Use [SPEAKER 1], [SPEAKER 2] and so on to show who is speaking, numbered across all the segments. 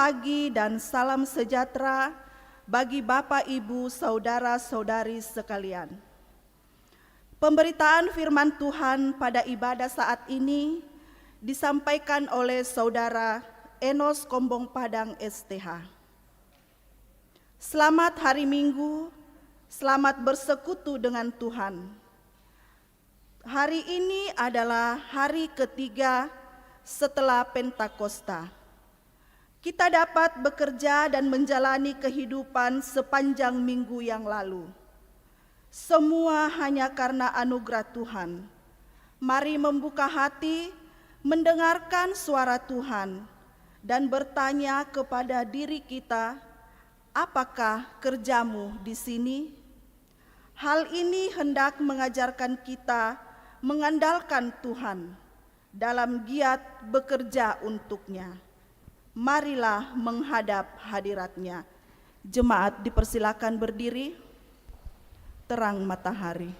[SPEAKER 1] pagi dan salam sejahtera bagi Bapak, Ibu, saudara-saudari sekalian. Pemberitaan firman Tuhan pada ibadah saat ini disampaikan oleh Saudara Enos Kombong Padang STH. Selamat hari Minggu, selamat bersekutu dengan Tuhan. Hari ini adalah hari ketiga setelah Pentakosta. Kita dapat bekerja dan menjalani kehidupan sepanjang minggu yang lalu. Semua hanya karena anugerah Tuhan. Mari membuka hati, mendengarkan suara Tuhan, dan bertanya kepada diri kita, apakah kerjamu di sini? Hal ini hendak mengajarkan kita mengandalkan Tuhan dalam giat bekerja untuknya. Marilah menghadap hadirat-Nya. Jemaat dipersilakan berdiri. Terang matahari.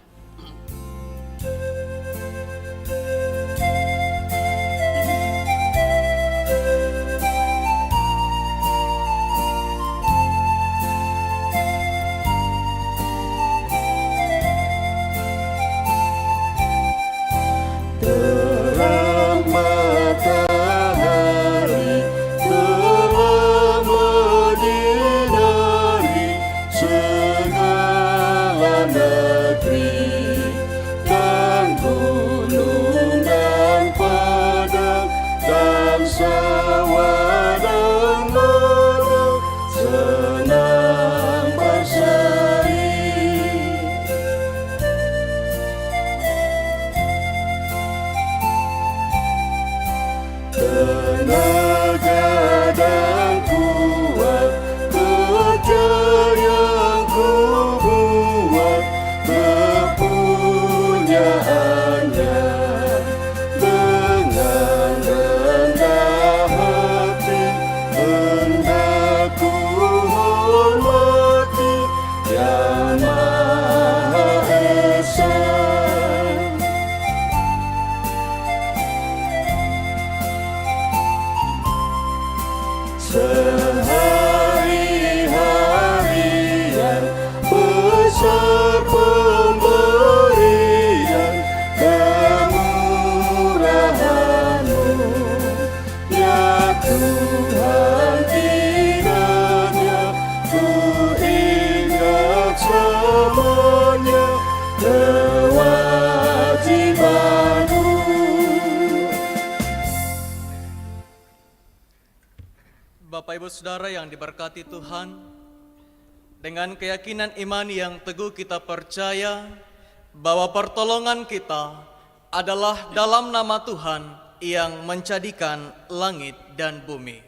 [SPEAKER 2] Bapak Ibu Saudara yang diberkati Tuhan, dengan keyakinan iman yang teguh kita percaya bahwa pertolongan kita adalah dalam nama Tuhan yang menjadikan langit dan bumi.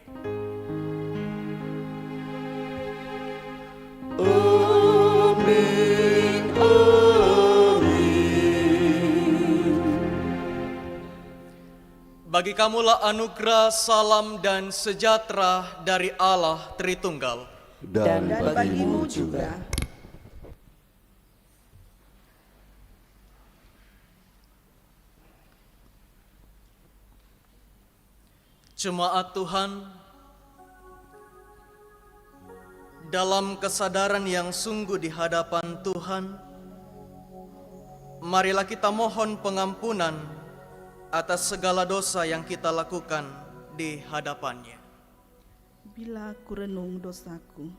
[SPEAKER 2] Amin, amin. Bagi kamulah anugerah, salam, dan sejahtera dari Allah Tritunggal.
[SPEAKER 1] Dan bagimu juga.
[SPEAKER 2] Jemaat Tuhan, dalam kesadaran yang sungguh di hadapan Tuhan, marilah kita mohon pengampunan atas segala dosa yang kita lakukan di hadapannya.
[SPEAKER 1] Bila kurenung dosaku,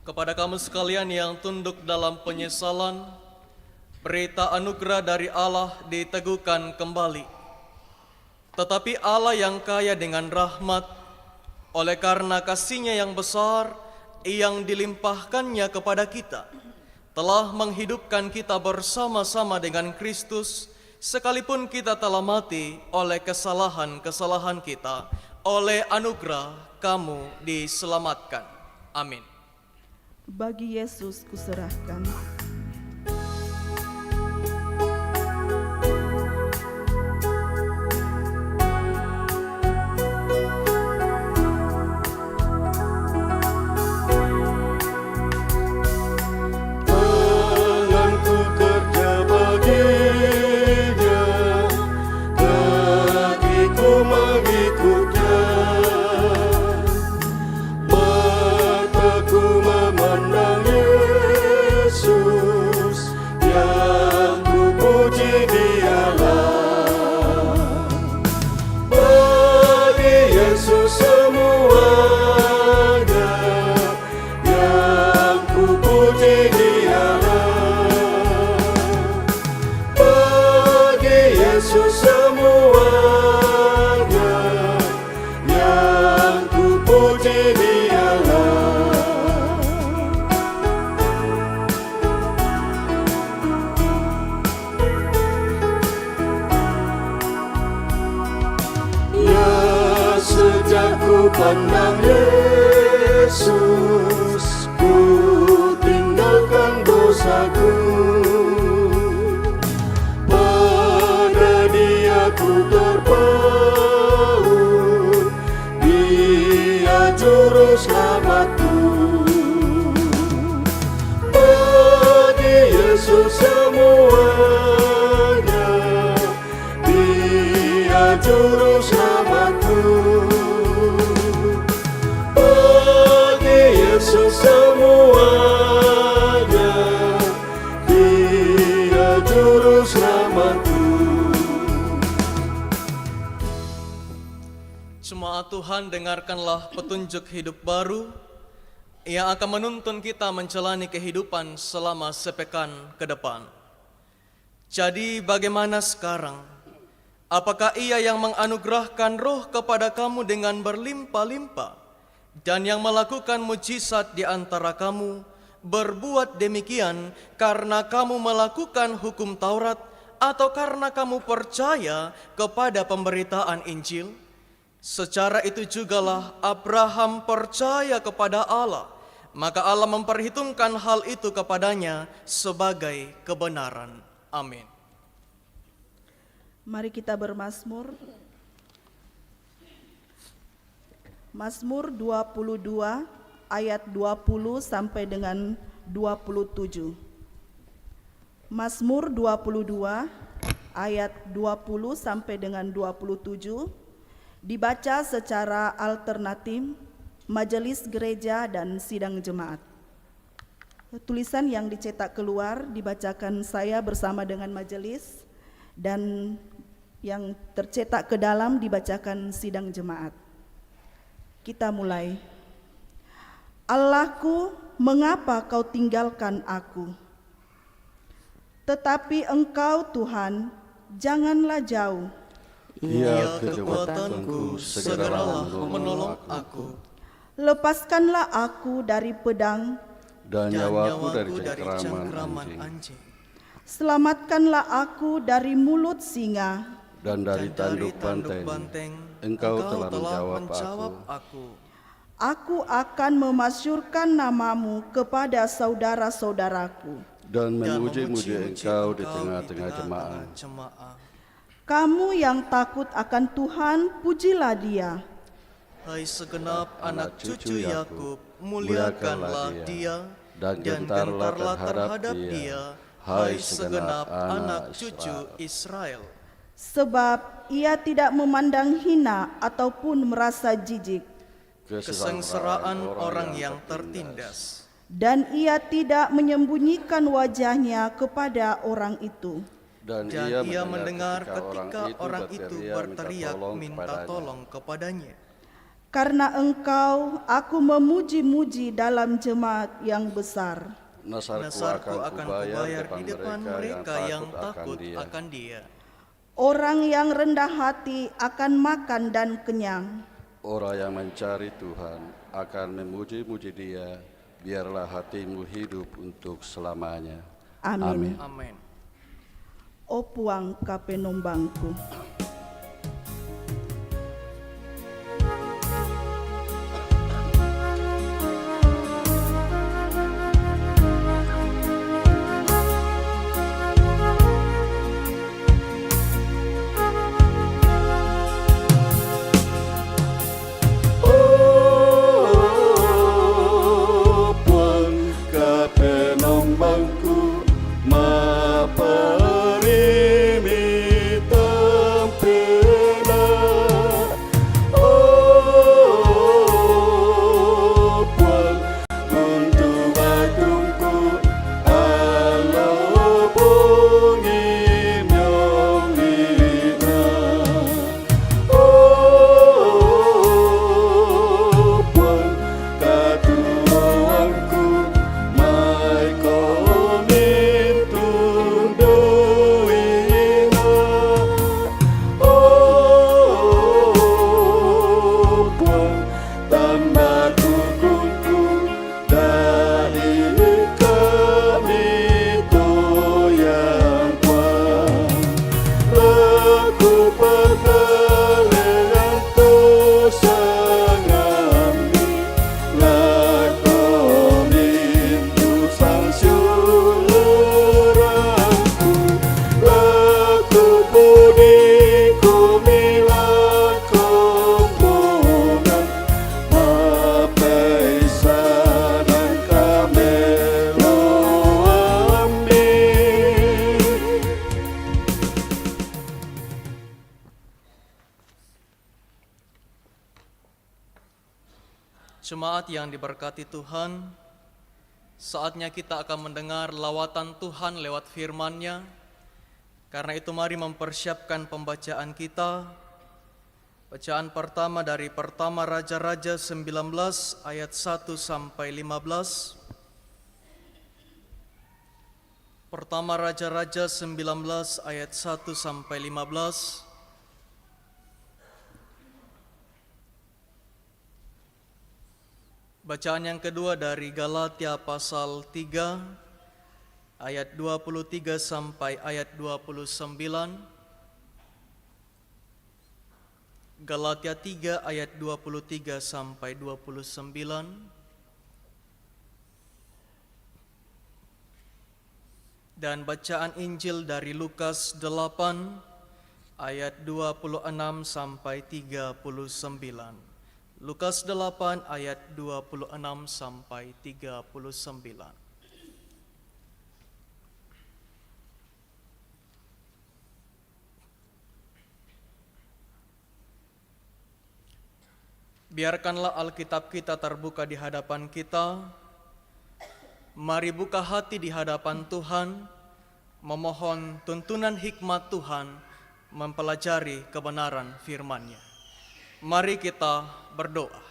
[SPEAKER 2] Kepada kamu sekalian yang tunduk dalam penyesalan, berita anugerah dari Allah diteguhkan kembali. Tetapi Allah yang kaya dengan rahmat, oleh karena kasih-Nya yang besar yang dilimpahkannya kepada kita, telah menghidupkan kita bersama-sama dengan Kristus, sekalipun kita telah mati oleh kesalahan-kesalahan kita. Oleh anugerah kamu diselamatkan. Amin.
[SPEAKER 1] Bagi Yesus kuserahkan.
[SPEAKER 3] Tanganku kerja baginya, kakiku mengikutnya, mataku memandang Yesus, yang kupuji Dialah. Bagi Yesus semuanya, yang kupuji Dialah. Bagi Yesus semuanya, yang kupuji Dialah. Ya, sejak ku pandang Yesus, ku tinggalkan dosaku. Pada Dia ku terpaut, Dia juru selamatku. Bagi Yesus semuanya, Dia juru selamatku. Bagi Yesus semuanya, Dia juru selamatku.
[SPEAKER 2] Jemaat Tuhan, dengarkanlah petunjuk hidup baru yang akan menuntun kita menjalani kehidupan selama sepekan ke depan. Jadi bagaimana sekarang? Apakah Ia yang menganugerahkan roh kepada kamu dengan berlimpah-limpah dan yang melakukan mujizat di antara kamu berbuat demikian karena kamu melakukan hukum Taurat atau karena kamu percaya kepada pemberitaan Injil? Secara itu jugalah Abraham percaya kepada Allah, maka Allah memperhitungkan hal itu kepadanya sebagai kebenaran. Amin.
[SPEAKER 1] Mari kita bermazmur. Mazmur 22 ayat 20 sampai dengan 27. Mazmur 22 ayat 20 sampai dengan 27 dibaca secara alternatif majelis gereja dan sidang jemaat. Tulisan yang dicetak keluar dibacakan saya bersama dengan majelis, dan yang tercetak ke dalam dibacakan sidang jemaat. Kita mulai. Allahku, mengapa kau tinggalkan aku? Tetapi Engkau Tuhan, janganlah jauh.
[SPEAKER 3] Ya kekuatanku, segeralah menolong aku,
[SPEAKER 1] Lepaskanlah aku dari pedang,
[SPEAKER 3] dan nyawaku dari cengkraman anjing,
[SPEAKER 1] selamatkanlah aku dari mulut singa.
[SPEAKER 3] dan dari tanduk banteng. Engkau telah menjawab aku.
[SPEAKER 1] Aku akan memasyurkan namamu kepada saudara-saudaraku.
[SPEAKER 3] Dan memuji-muji Engkau di tengah-tengah jemaah.
[SPEAKER 1] Kamu yang takut akan Tuhan, pujilah Dia.
[SPEAKER 2] Hai segenap anak cucu Yakub, muliakanlah Dia dan gentarlah terhadap Dia. Hai segenap anak cucu Israel.
[SPEAKER 1] Sebab Ia tidak memandang hina ataupun merasa jijik,
[SPEAKER 2] Kesengsaraan orang yang tertindas.
[SPEAKER 1] dan Ia tidak menyembunyikan wajahnya kepada orang itu.
[SPEAKER 3] Dan
[SPEAKER 2] Ia mendengar ketika orang itu berteriak minta tolong kepadanya.
[SPEAKER 1] Karena Engkau, aku memuji-muji dalam jemaat yang besar.
[SPEAKER 2] Nasarku akan kubayar di depan mereka yang takut akan Dia.
[SPEAKER 1] Orang yang rendah hati akan makan dan kenyang.
[SPEAKER 3] Orang yang mencari Tuhan akan memuji-muji Dia. Biarlah hatimu hidup untuk selamanya.
[SPEAKER 1] Amin.
[SPEAKER 2] Amin.
[SPEAKER 1] O Puang Kapenombangku.
[SPEAKER 2] Jemaat yang diberkati Tuhan, saatnya kita akan mendengar lawatan Tuhan lewat firman-Nya. Karena itu mari mempersiapkan pembacaan kita. Bacaan pertama dari Pertama Raja-Raja 19 ayat 1 sampai 15. Pertama Raja-Raja 19 ayat 1 sampai 15. Bacaan yang kedua dari Galatia pasal 3 ayat 23 sampai ayat 29. Galatia 3 ayat 23 sampai 29. Dan bacaan Injil dari Lukas 8 ayat 26 sampai 39. Lukas 8 ayat 26 sampai 39. Biarkanlah Alkitab kita terbuka di hadapan kita. Mari buka hati di hadapan Tuhan, memohon tuntunan hikmat Tuhan, mempelajari kebenaran firman-Nya. Mari kita berdoa.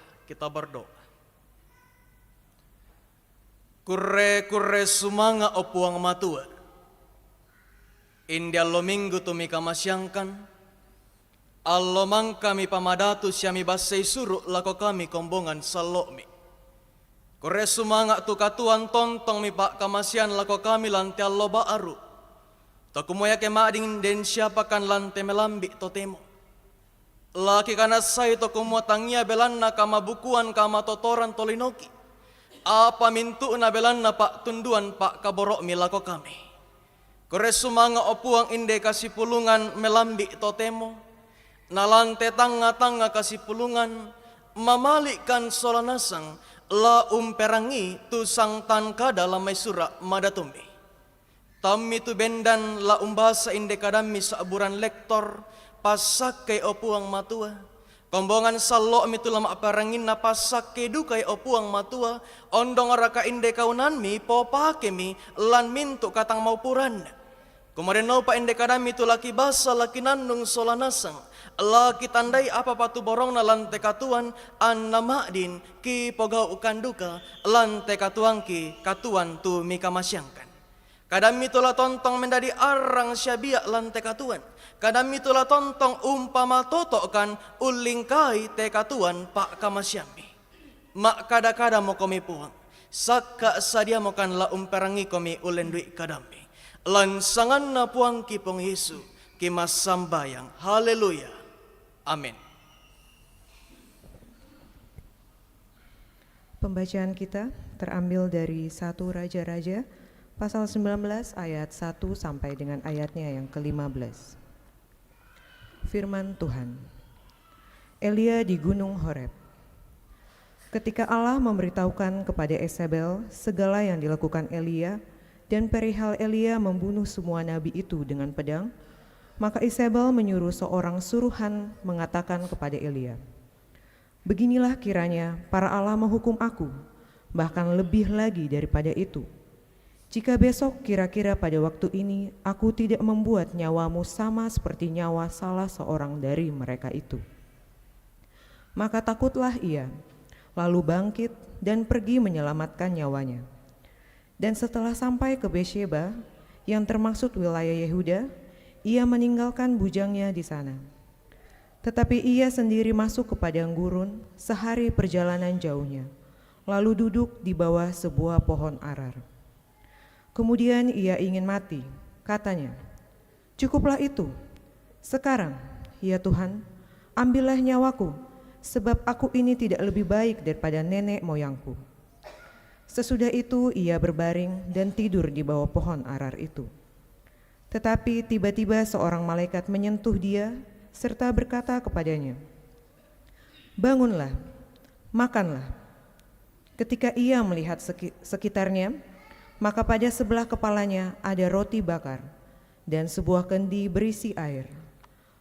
[SPEAKER 2] Kurre sumanga opuang matua. India lo minggu tumi kamasyangkan. Allo mang kami pamadatu syami basay suru lako kami kombongan salomi. Kurre sumanga tu katuan tontong mi pak kamasyan lako kami lanti allo baaru. Takumoya kemading den siapakan lante melambi totemo. Laki kana say to kumuatangnya belanna kama bukuan kama totoran tolinoki. Apa mintu na belanna pak tunduan pak kaborok milako kami. Kore sumanga opuang inde kasih pulungan melambi totemo. Nalante tanga kasih pulungan mamalikan solanasang la umperangi tu sang tanka dalam mesura madatumi. Tammi tu bendan la umbasa inde kadami saaburan lektor pasak kay opuang matua. Kombongan salo mitu lama parangin na pasak kay dukay opuang matua. Ondong raka inde kaunan mi popake mi lan mintu katang maupuran. Kemudian no pa ende kadami tu laki basa laki nandung solanasang. Laki tandai apa patu borong na lante katuan an nama din ki pogau ukanduka lante katuan ki katuan tu mika masyangkan. Kadami tula tontong mendadi arang syabia lante katuan. Kadami tula tontong umpama totokan uling kai te katuan pak kamasyambi. Mak kada-kada mo komi puang. Saka sadia mo kan la umperangi komi ulendui kadami. Lansangan na puang kipong Yesu, kimas sambayang. Haleluya. Amin.
[SPEAKER 4] Pembacaan kita terambil dari 1 Raja-Raja, pasal 19 ayat 1 sampai dengan ayatnya yang ke-15. Firman Tuhan. Elia di Gunung Horeb. Ketika Allah memberitahukan kepada Yezebel segala yang dilakukan Elia, dan perihal Elia membunuh semua nabi itu dengan pedang, maka Yezebel menyuruh seorang suruhan mengatakan kepada Elia, "Beginilah kiranya para Allah menghukum aku, bahkan lebih lagi daripada itu. Jika besok kira-kira pada waktu ini aku tidak membuat nyawamu sama seperti nyawa salah seorang dari mereka itu." Maka takutlah ia, lalu bangkit dan pergi menyelamatkan nyawanya. Dan setelah sampai ke Beersheba, yang termaksud wilayah Yehuda, ia meninggalkan bujangnya di sana. Tetapi ia sendiri masuk ke padang gurun sehari perjalanan jauhnya, lalu duduk di bawah sebuah pohon arar. Kemudian ia ingin mati, katanya, "Cukuplah itu. Sekarang, ya Tuhan, ambillah nyawaku, sebab aku ini tidak lebih baik daripada nenek moyangku." Sesudah itu ia berbaring dan tidur di bawah pohon arar itu. Tetapi tiba-tiba seorang malaikat menyentuh dia serta berkata kepadanya, "Bangunlah, makanlah." Ketika ia melihat sekitarnya, maka pada sebelah kepalanya ada roti bakar dan sebuah kendi berisi air.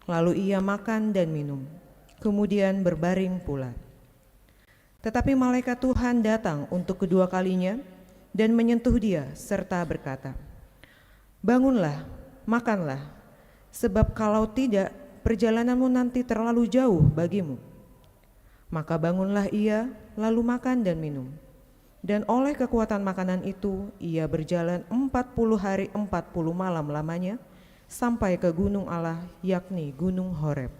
[SPEAKER 4] Lalu ia makan dan minum, kemudian berbaring pula. Tetapi malaikat Tuhan datang untuk kedua kalinya dan menyentuh dia serta berkata, "Bangunlah, makanlah, sebab kalau tidak perjalananmu nanti terlalu jauh bagimu." Maka bangunlah ia, lalu makan dan minum. Dan oleh kekuatan makanan itu ia berjalan 40 hari 40 malam lamanya sampai ke gunung Allah, yakni Gunung Horeb.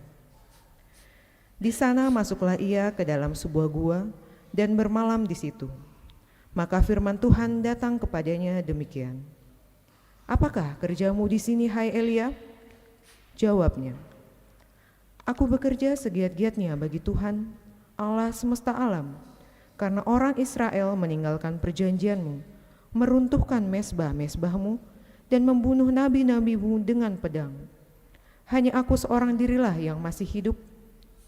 [SPEAKER 4] Di sana masuklah ia ke dalam sebuah gua dan bermalam di situ. Maka firman Tuhan datang kepadanya demikian, "Apakah kerjamu di sini, hai Elia?" Jawabnya, "Aku bekerja segiat-giatnya bagi Tuhan, Allah semesta alam, karena orang Israel meninggalkan perjanjianmu, meruntuhkan mesbah-mesbahmu, dan membunuh nabi-nabimu dengan pedang. Hanya aku seorang dirilah yang masih hidup,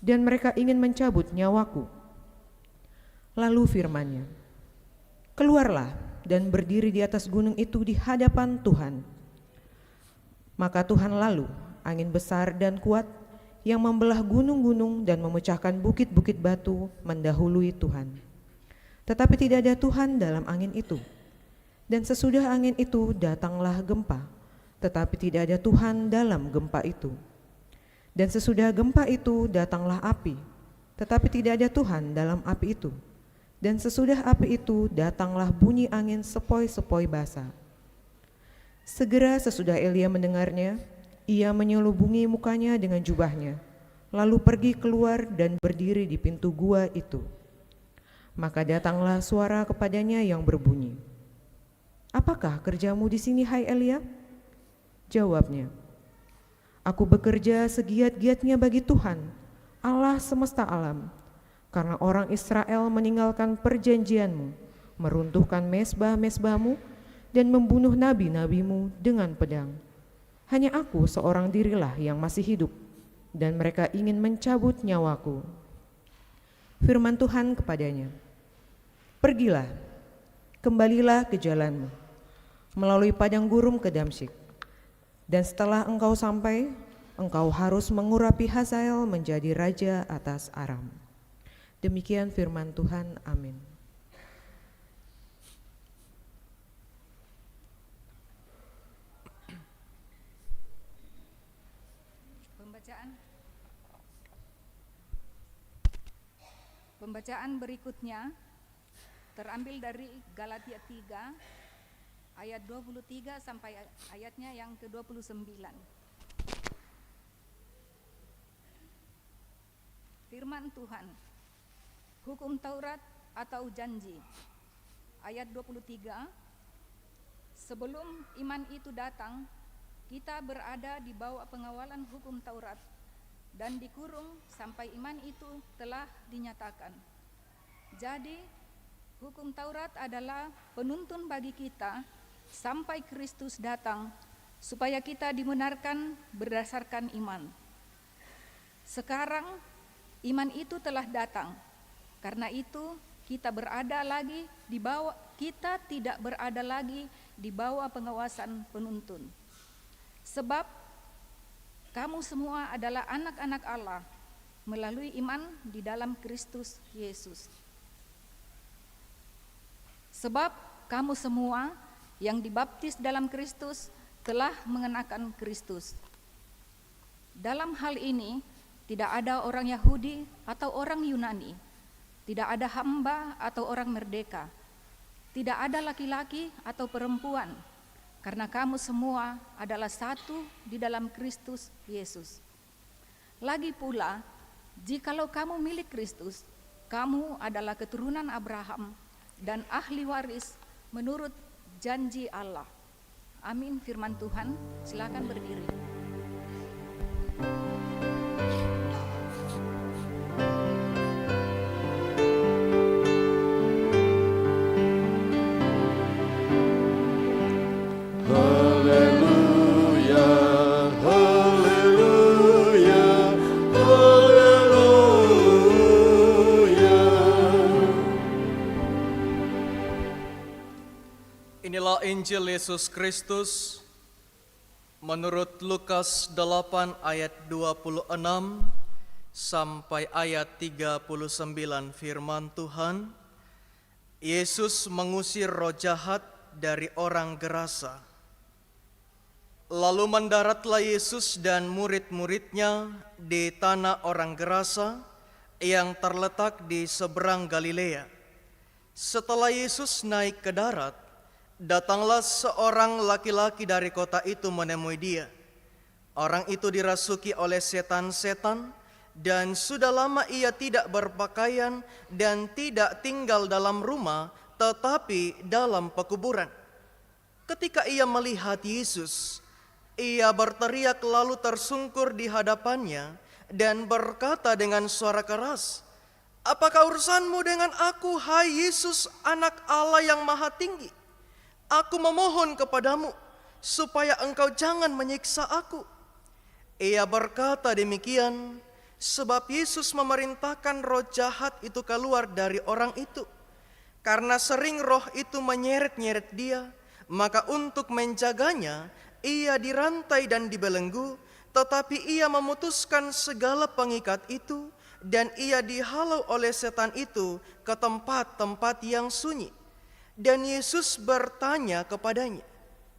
[SPEAKER 4] dan mereka ingin mencabut nyawaku." Lalu firman-Nya, "Keluarlah dan berdiri di atas gunung itu di hadapan Tuhan." Maka Tuhan lalu, angin besar dan kuat yang membelah gunung-gunung dan memecahkan bukit-bukit batu mendahului Tuhan. Tetapi tidak ada Tuhan dalam angin itu. Dan sesudah angin itu datanglah gempa, tetapi tidak ada Tuhan dalam gempa itu. Dan sesudah gempa itu datanglah api, tetapi tidak ada Tuhan dalam api itu. Dan sesudah api itu datanglah bunyi angin sepoi-sepoi basah. Segera sesudah Elia mendengarnya, ia menyelubungi mukanya dengan jubahnya, lalu pergi keluar dan berdiri di pintu gua itu. Maka datanglah suara kepadanya yang berbunyi, "Apakah kerjamu di sini, hai Elia?" Jawabnya, "Aku bekerja segiat-giatnya bagi Tuhan, Allah semesta alam, karena orang Israel meninggalkan perjanjianmu, meruntuhkan mesbah-mesbahmu, dan membunuh nabi-nabimu dengan pedang. Hanya aku seorang dirilah yang masih hidup, dan mereka ingin mencabut nyawaku." Firman Tuhan kepadanya, "Pergilah, kembalilah ke jalanmu, melalui padang gurun ke Damsyik. Dan setelah engkau sampai, engkau harus mengurapi Hazael menjadi raja atas Aram." Demikian firman Tuhan, amin.
[SPEAKER 5] Pembacaan berikutnya terambil dari Galatia 3 ayat 23 sampai ayatnya yang ke-29. Firman Tuhan, hukum Taurat atau janji. Ayat 23, sebelum iman itu datang, kita berada di bawah pengawalan hukum Taurat dan dikurung sampai iman itu telah dinyatakan. Jadi, hukum Taurat adalah penuntun bagi kita sampai Kristus datang, supaya kita dibenarkan berdasarkan iman. Sekarang, iman itu telah datang. Karena itu, kita tidak berada lagi di bawah pengawasan penuntun. Sebab kamu semua adalah anak-anak Allah melalui iman di dalam Kristus Yesus. Sebab kamu semua yang dibaptis dalam Kristus telah mengenakan Kristus. Dalam hal ini tidak ada orang Yahudi atau orang Yunani, tidak ada hamba atau orang merdeka, tidak ada laki-laki atau perempuan, karena kamu semua adalah satu di dalam Kristus Yesus. Lagi pula, jikalau kamu milik Kristus, kamu adalah keturunan Abraham dan ahli waris menurut janji Allah. Amin. Firman Tuhan, silakan berdiri.
[SPEAKER 2] Inilah Injil Yesus Kristus menurut Lukas 8 ayat 26 sampai ayat 39. Firman Tuhan, Yesus mengusir roh jahat dari orang Gerasa. Lalu mendaratlah Yesus dan murid-muridnya di tanah orang Gerasa yang terletak di seberang Galilea. Setelah Yesus naik ke darat, datanglah seorang laki-laki dari kota itu menemui dia. Orang itu dirasuki oleh setan-setan, dan sudah lama ia tidak berpakaian dan tidak tinggal dalam rumah, tetapi dalam pekuburan. Ketika ia melihat Yesus, ia berteriak lalu tersungkur di hadapannya dan berkata dengan suara keras, "Apakah urusanmu dengan aku, hai Yesus, Anak Allah yang Maha Tinggi? Aku memohon kepadamu supaya engkau jangan menyiksa aku." Ia berkata demikian sebab Yesus memerintahkan roh jahat itu keluar dari orang itu. Karena sering roh itu menyeret-nyeret dia, maka untuk menjaganya ia dirantai dan dibelenggu, tetapi ia memutuskan segala pengikat itu dan ia dihalau oleh setan itu ke tempat-tempat yang sunyi. Dan Yesus bertanya kepadanya,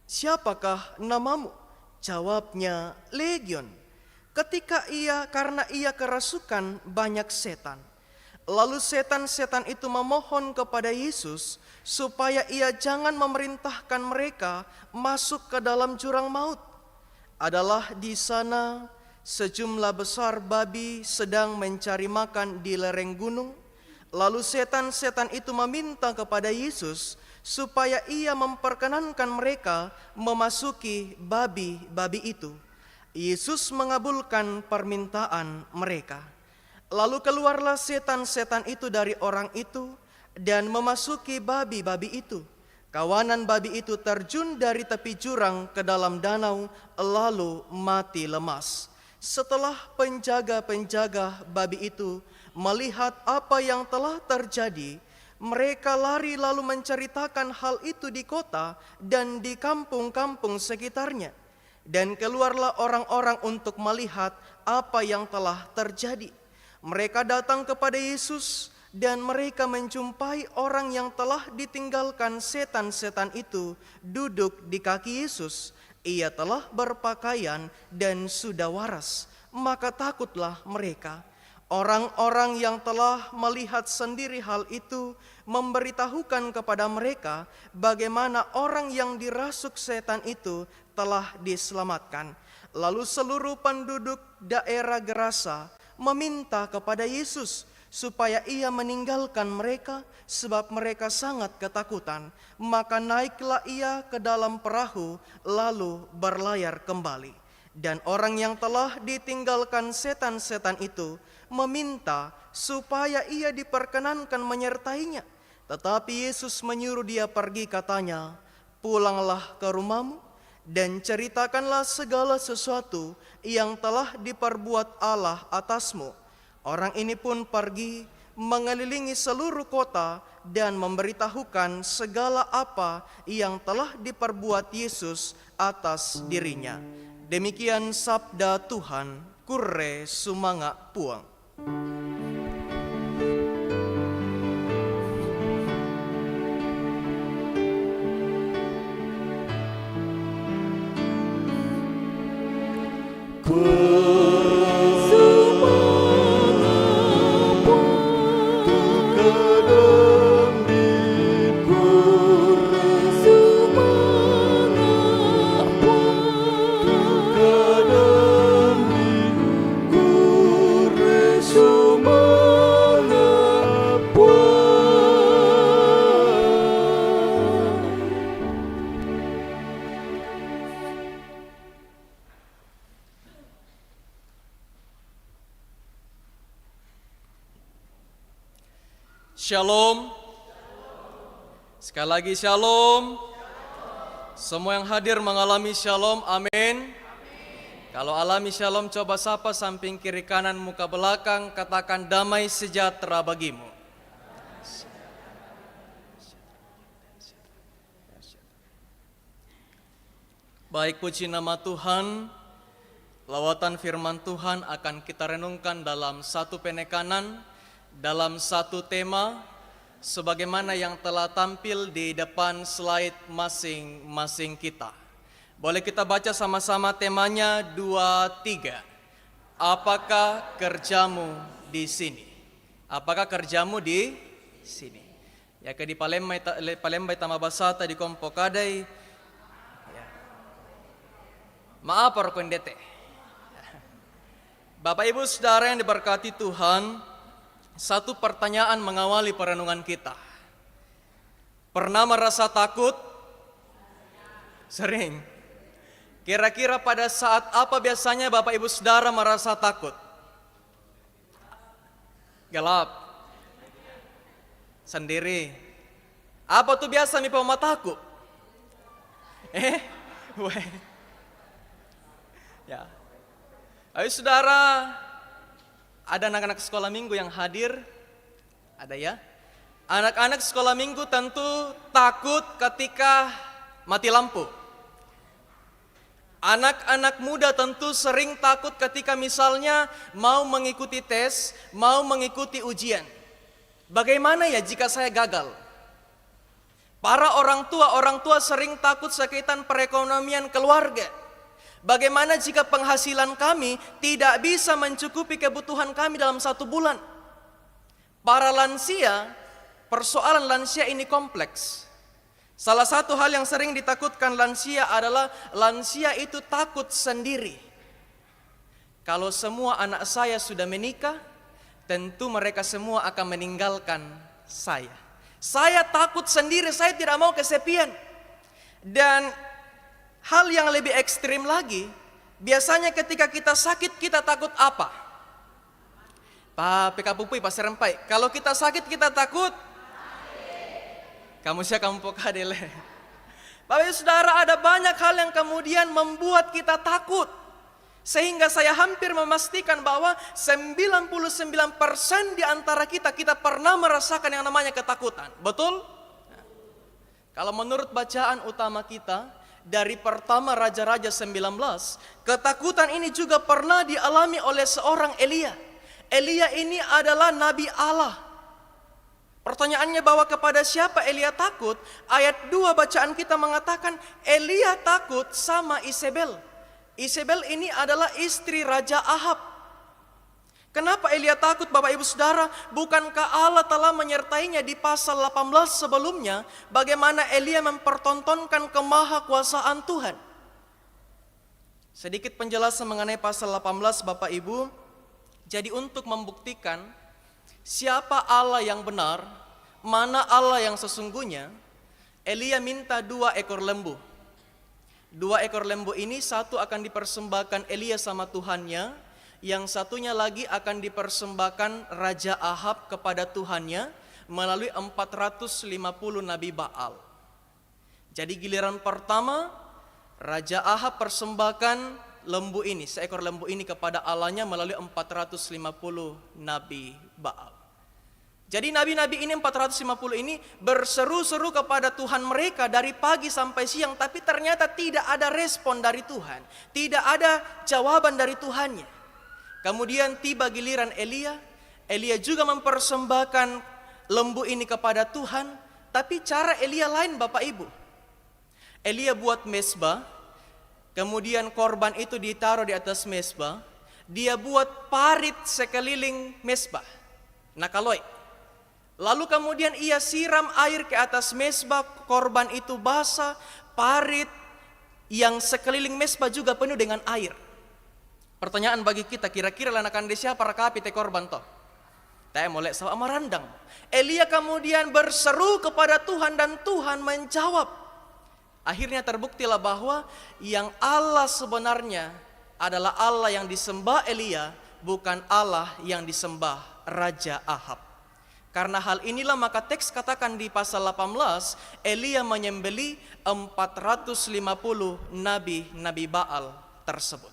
[SPEAKER 2] "Siapakah namamu?" Jawabnya, "Legion." Karena ia kerasukan banyak setan. Lalu setan-setan itu memohon kepada Yesus supaya ia jangan memerintahkan mereka masuk ke dalam jurang maut. Adalah di sana sejumlah besar babi sedang mencari makan di lereng gunung. Lalu setan-setan itu meminta kepada Yesus supaya ia memperkenankan mereka memasuki babi-babi itu. Yesus mengabulkan permintaan mereka. Lalu keluarlah setan-setan itu dari orang itu dan memasuki babi-babi itu. Kawanan babi itu terjun dari tepi jurang ke dalam danau lalu mati lemas. Setelah penjaga-penjaga babi itu melihat apa yang telah terjadi, mereka lari lalu menceritakan hal itu di kota dan di kampung-kampung sekitarnya. Dan keluarlah orang-orang untuk melihat apa yang telah terjadi. Mereka datang kepada Yesus dan mereka menjumpai orang yang telah ditinggalkan setan-setan itu duduk di kaki Yesus. Ia telah berpakaian dan sudah waras. maka takutlah mereka. Orang-orang yang telah melihat sendiri hal itu memberitahukan kepada mereka bagaimana orang yang dirasuk setan itu telah diselamatkan. Lalu seluruh penduduk daerah Gerasa meminta kepada Yesus supaya ia meninggalkan mereka sebab mereka sangat ketakutan. Maka naiklah ia ke dalam perahu lalu berlayar kembali. Dan orang yang telah ditinggalkan setan-setan itu meminta supaya ia diperkenankan menyertainya. Tetapi Yesus menyuruh dia pergi, katanya, "Pulanglah ke rumahmu dan ceritakanlah segala sesuatu yang telah diperbuat Allah atasmu." Orang ini pun pergi mengelilingi seluruh kota dan memberitahukan segala apa yang telah diperbuat Yesus atas dirinya. Demikian sabda Tuhan. Kure sumanga puang. Shalom. Sekali lagi shalom. Semua yang hadir mengalami shalom, amin. Kalau alami shalom, coba sapa samping kiri kanan muka belakang, katakan damai sejahtera bagimu. Baik, puji nama Tuhan. Lawatan firman Tuhan akan kita renungkan dalam satu penekanan, dalam satu tema, sebagaimana yang telah tampil di depan slide masing-masing kita. Boleh kita baca sama-sama temanya 2-3. Apakah kerjamu di sini? Apakah kerjamu di sini? Ya ke di Palembay tama basata di kompokadai. Ya. Maaf perkondete. Bapak Ibu Saudara yang diberkati Tuhan, satu pertanyaan mengawali perenungan kita. Pernah merasa takut? Sering. Kira-kira pada saat apa biasanya Bapak Ibu Saudara merasa takut? Gelap. Sendiri. Apa tuh biasa nih pema takut? Ya. Ayo saudara, ada anak-anak sekolah minggu yang hadir? Ada ya? Anak-anak sekolah minggu tentu takut ketika mati lampu. Anak-anak muda tentu sering takut ketika misalnya mau mengikuti tes, mau mengikuti ujian. Bagaimana ya jika saya gagal? Para orang tua sering takut sakitan perekonomian keluarga. Bagaimana jika penghasilan kami tidak bisa mencukupi kebutuhan kami dalam 1 bulan? Para lansia, persoalan lansia ini kompleks. Salah satu hal yang sering ditakutkan lansia adalah lansia itu takut sendiri. Kalau semua anak saya sudah menikah, tentu mereka semua akan meninggalkan saya. Saya takut sendiri, saya tidak mau kesepian. Dan hal yang lebih ekstrim lagi, biasanya ketika kita sakit, kita takut apa? Pak PK Pak Serempai, kalau kita sakit kita takut? Kamu siapa kamu pokadele. Bapak Ibu Saudara, ada banyak hal yang kemudian membuat kita takut. Sehingga saya hampir memastikan bahwa 99% di antara kita pernah merasakan yang namanya ketakutan. Betul? Kalau menurut bacaan utama kita, dari pertama Raja-Raja 19, ketakutan ini juga pernah dialami oleh seorang Elia. Elia ini adalah Nabi Allah. Pertanyaannya bahwa kepada siapa Elia takut? Ayat 2 bacaan kita mengatakan Elia takut sama Isabel. Isabel ini adalah istri Raja Ahab. Kenapa Elia takut Bapak Ibu Saudara? Bukankah Allah telah menyertainya di pasal 18 sebelumnya, bagaimana Elia mempertontonkan kemahakuasaan Tuhan? Sedikit penjelasan mengenai pasal 18 Bapak Ibu. Jadi untuk membuktikan siapa Allah yang benar, mana Allah yang sesungguhnya, Elia minta 2 ekor lembu. 2 ekor lembu ini, satu akan dipersembahkan Elia sama Tuhannya, yang satunya lagi akan dipersembahkan Raja Ahab kepada Tuhannya melalui 450 Nabi Baal. Jadi giliran pertama, Raja Ahab persembahkan lembu ini, seekor lembu ini kepada Allahnya melalui 450 Nabi Baal. Jadi nabi-nabi ini 450 ini berseru-seru kepada Tuhan mereka dari pagi sampai siang, tapi ternyata tidak ada respon dari Tuhan, tidak ada jawaban dari Tuhannya. Kemudian tiba giliran Elia, Elia juga mempersembahkan lembu ini kepada Tuhan, tapi cara Elia lain Bapak Ibu. Elia buat mezbah, kemudian korban itu ditaruh di atas mezbah, dia buat parit sekeliling mezbah, nakaloi. Lalu kemudian ia siram air ke atas mezbah, korban itu basah, parit yang sekeliling mezbah juga penuh dengan air. Pertanyaan bagi kita, kira-kira lanakan desa siapa rakapi te korban toh? Tanya molek sama marandang. Elia kemudian berseru kepada Tuhan dan Tuhan menjawab. Akhirnya terbuktilah bahwa yang Allah sebenarnya adalah Allah yang disembah Elia, bukan Allah yang disembah Raja Ahab. Karena hal inilah maka teks katakan di pasal 18, Elia menyembelih 450 nabi Baal tersebut.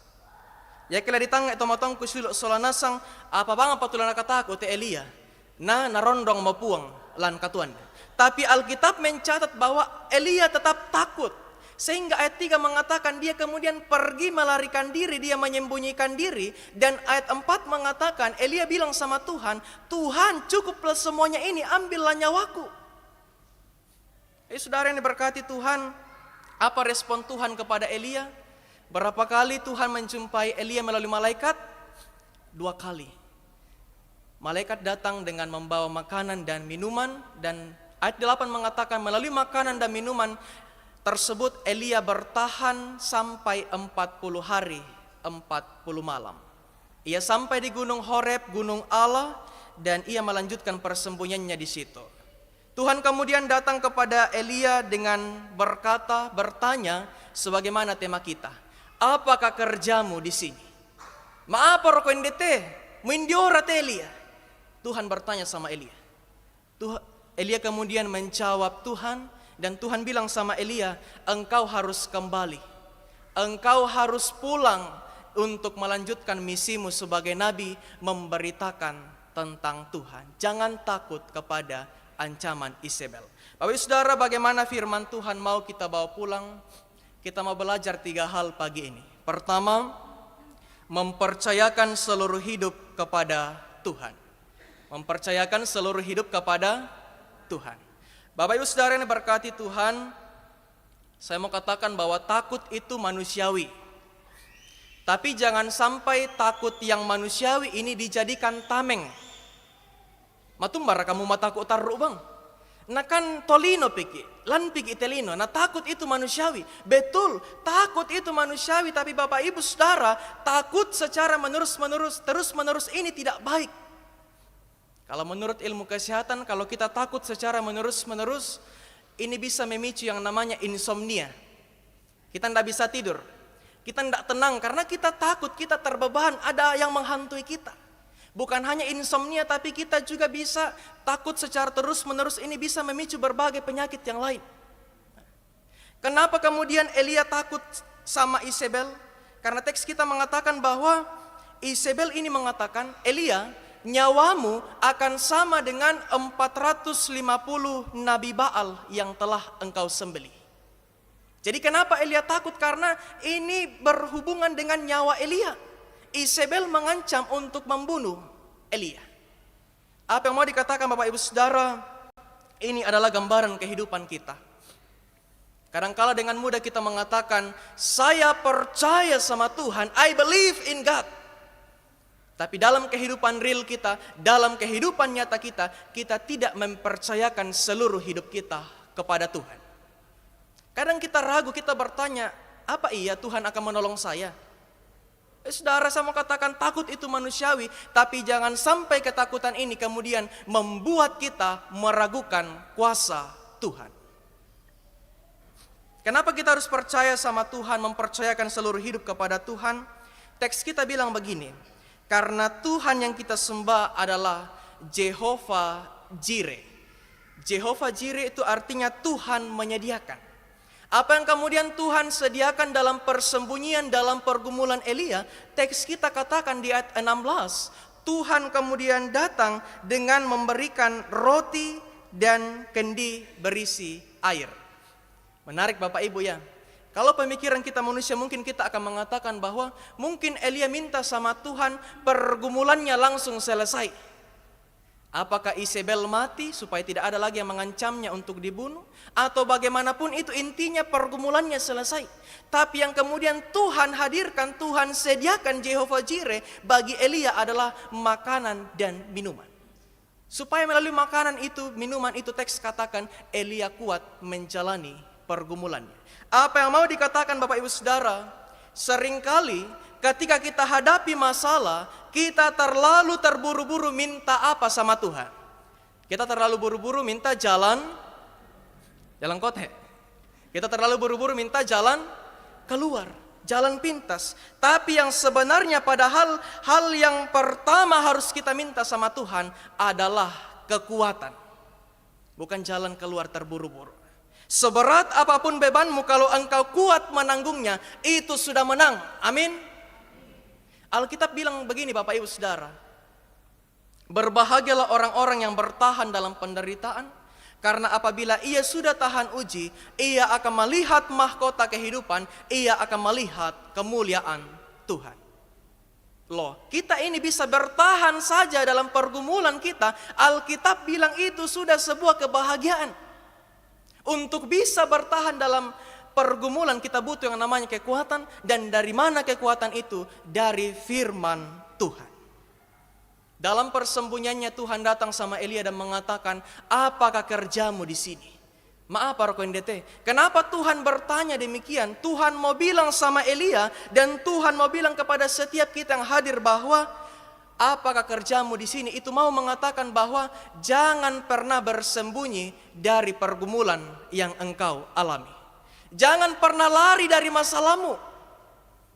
[SPEAKER 2] Ya kala ditangga tomatong kusuluk solanasang, apa bang patulan kataku te Elia, narondong mapuang lan katuan. Tapi Alkitab mencatat bahwa Elia tetap takut. Sehingga ayat 3 mengatakan dia kemudian pergi melarikan diri, dia menyembunyikan diri. Dan ayat 4 mengatakan Elia bilang sama Tuhan, Tuhan cukuplah semuanya ini, ambillah nyawaku. Saudara yang diberkati Tuhan, apa respon Tuhan kepada Elia? Berapa kali Tuhan menjumpai Elia melalui malaikat? 2 kali. Malaikat datang dengan membawa makanan dan minuman, dan ayat 8 mengatakan melalui makanan dan minuman tersebut Elia bertahan sampai 40 hari, 40 malam. Ia sampai di Gunung Horeb, Gunung Allah, dan ia melanjutkan persembunyiannya di situ. Tuhan kemudian datang kepada Elia dengan bertanya sebagaimana tema kita. Apakah kerjamu di sini? Maapa rokoindete, mindiora te Elia. Tuhan bertanya sama Elia. Elia kemudian menjawab Tuhan, dan Tuhan bilang sama Elia, engkau harus kembali. Engkau harus pulang untuk melanjutkan misimu sebagai nabi, memberitakan tentang Tuhan. Jangan takut kepada ancaman Isabel. Bapak Ibu Saudara, bagaimana firman Tuhan mau kita bawa pulang? Kita mau belajar 3 hal pagi ini. Pertama, mempercayakan seluruh hidup kepada Tuhan. Mempercayakan seluruh hidup kepada Tuhan. Bapak Ibu Saudara yang diberkati Tuhan, saya mau katakan bahwa takut itu manusiawi. Tapi jangan sampai takut yang manusiawi ini dijadikan tameng. Matumbar kamu matakut taruh bang. Nah kan tolino piki, lan piki telino. Nah takut itu manusiawi. Betul, takut itu manusiawi. Tapi Bapak Ibu Saudara, takut secara terus-menerus ini tidak baik. Kalau menurut ilmu kesehatan, kalau kita takut secara menerus-menerus, ini bisa memicu yang namanya insomnia. Kita tidak bisa tidur, kita tidak tenang karena kita takut, kita terbeban, ada yang menghantui kita. Bukan hanya insomnia, tapi kita juga bisa takut secara terus-menerus, ini bisa memicu berbagai penyakit yang lain. Kenapa kemudian Elia takut sama Isabel? Karena teks kita mengatakan bahwa Isabel ini mengatakan, Elia, nyawamu akan sama dengan 450 Nabi Baal yang telah engkau sembelih. Jadi kenapa Elia takut? Karena ini berhubungan dengan nyawa Elia. Isabel mengancam untuk membunuh Elia. Apa yang mau dikatakan Bapak Ibu Saudara? Ini adalah gambaran kehidupan kita. Kadangkala dengan mudah kita mengatakan, saya percaya sama Tuhan, I believe in God. Tapi dalam kehidupan real kita, dalam kehidupan nyata kita, kita tidak mempercayakan seluruh hidup kita kepada Tuhan. Kadang kita ragu, kita bertanya, apa iya Tuhan akan menolong saya? Saudara, saya mau katakan takut itu manusiawi, tapi jangan sampai ketakutan ini kemudian membuat kita meragukan kuasa Tuhan. Kenapa kita harus percaya sama Tuhan, mempercayakan seluruh hidup kepada Tuhan? Teks kita bilang begini, karena Tuhan yang kita sembah adalah Jehovah Jireh. Jehovah Jireh itu artinya Tuhan menyediakan. Apa yang kemudian Tuhan sediakan dalam persembunyian, dalam pergumulan Elia, teks kita katakan di ayat 16, Tuhan kemudian datang dengan memberikan roti dan kendi berisi air. Menarik Bapak Ibu ya. Kalau pemikiran kita manusia mungkin kita akan mengatakan bahwa mungkin Elia minta sama Tuhan pergumulannya langsung selesai. Apakah Isabel mati supaya tidak ada lagi yang mengancamnya untuk dibunuh? Atau bagaimanapun itu intinya pergumulannya selesai. Tapi yang kemudian Tuhan hadirkan, Tuhan sediakan Jehovah Jireh bagi Elia adalah makanan dan minuman. Supaya melalui makanan itu, minuman itu teks katakan Elia kuat menjalani pergumulannya. Apa yang mau dikatakan Bapak Ibu Saudara, seringkali ketika kita hadapi masalah, kita terlalu terburu-buru minta apa sama Tuhan. Kita terlalu buru-buru minta jalan kote. Kita terlalu buru-buru minta jalan keluar, jalan pintas. Tapi yang sebenarnya padahal hal yang pertama harus kita minta sama Tuhan adalah kekuatan. Bukan jalan keluar terburu-buru. Seberat apapun bebanmu, kalau engkau kuat menanggungnya, itu sudah menang. Amin. Alkitab bilang begini Bapak Ibu Saudara, berbahagialah orang-orang yang bertahan dalam penderitaan, karena apabila ia sudah tahan uji, ia akan melihat mahkota kehidupan, ia akan melihat kemuliaan Tuhan. Loh, kita ini bisa bertahan saja dalam pergumulan kita, Alkitab bilang itu sudah sebuah kebahagiaan. Untuk bisa bertahan dalam pergumulan kita butuh yang namanya kekuatan. Dan dari mana kekuatan itu? Dari firman Tuhan. Dalam persembunyiannya Tuhan datang sama Elia dan mengatakan, apakah kerjamu di sini? Maaf para koindete, kenapa Tuhan bertanya demikian? Tuhan mau bilang sama Elia dan Tuhan mau bilang kepada setiap kita yang hadir bahwa apakah kerjamu di sini? Itu mau mengatakan bahwa jangan pernah bersembunyi dari pergumulan yang engkau alami. Jangan pernah lari dari masalahmu.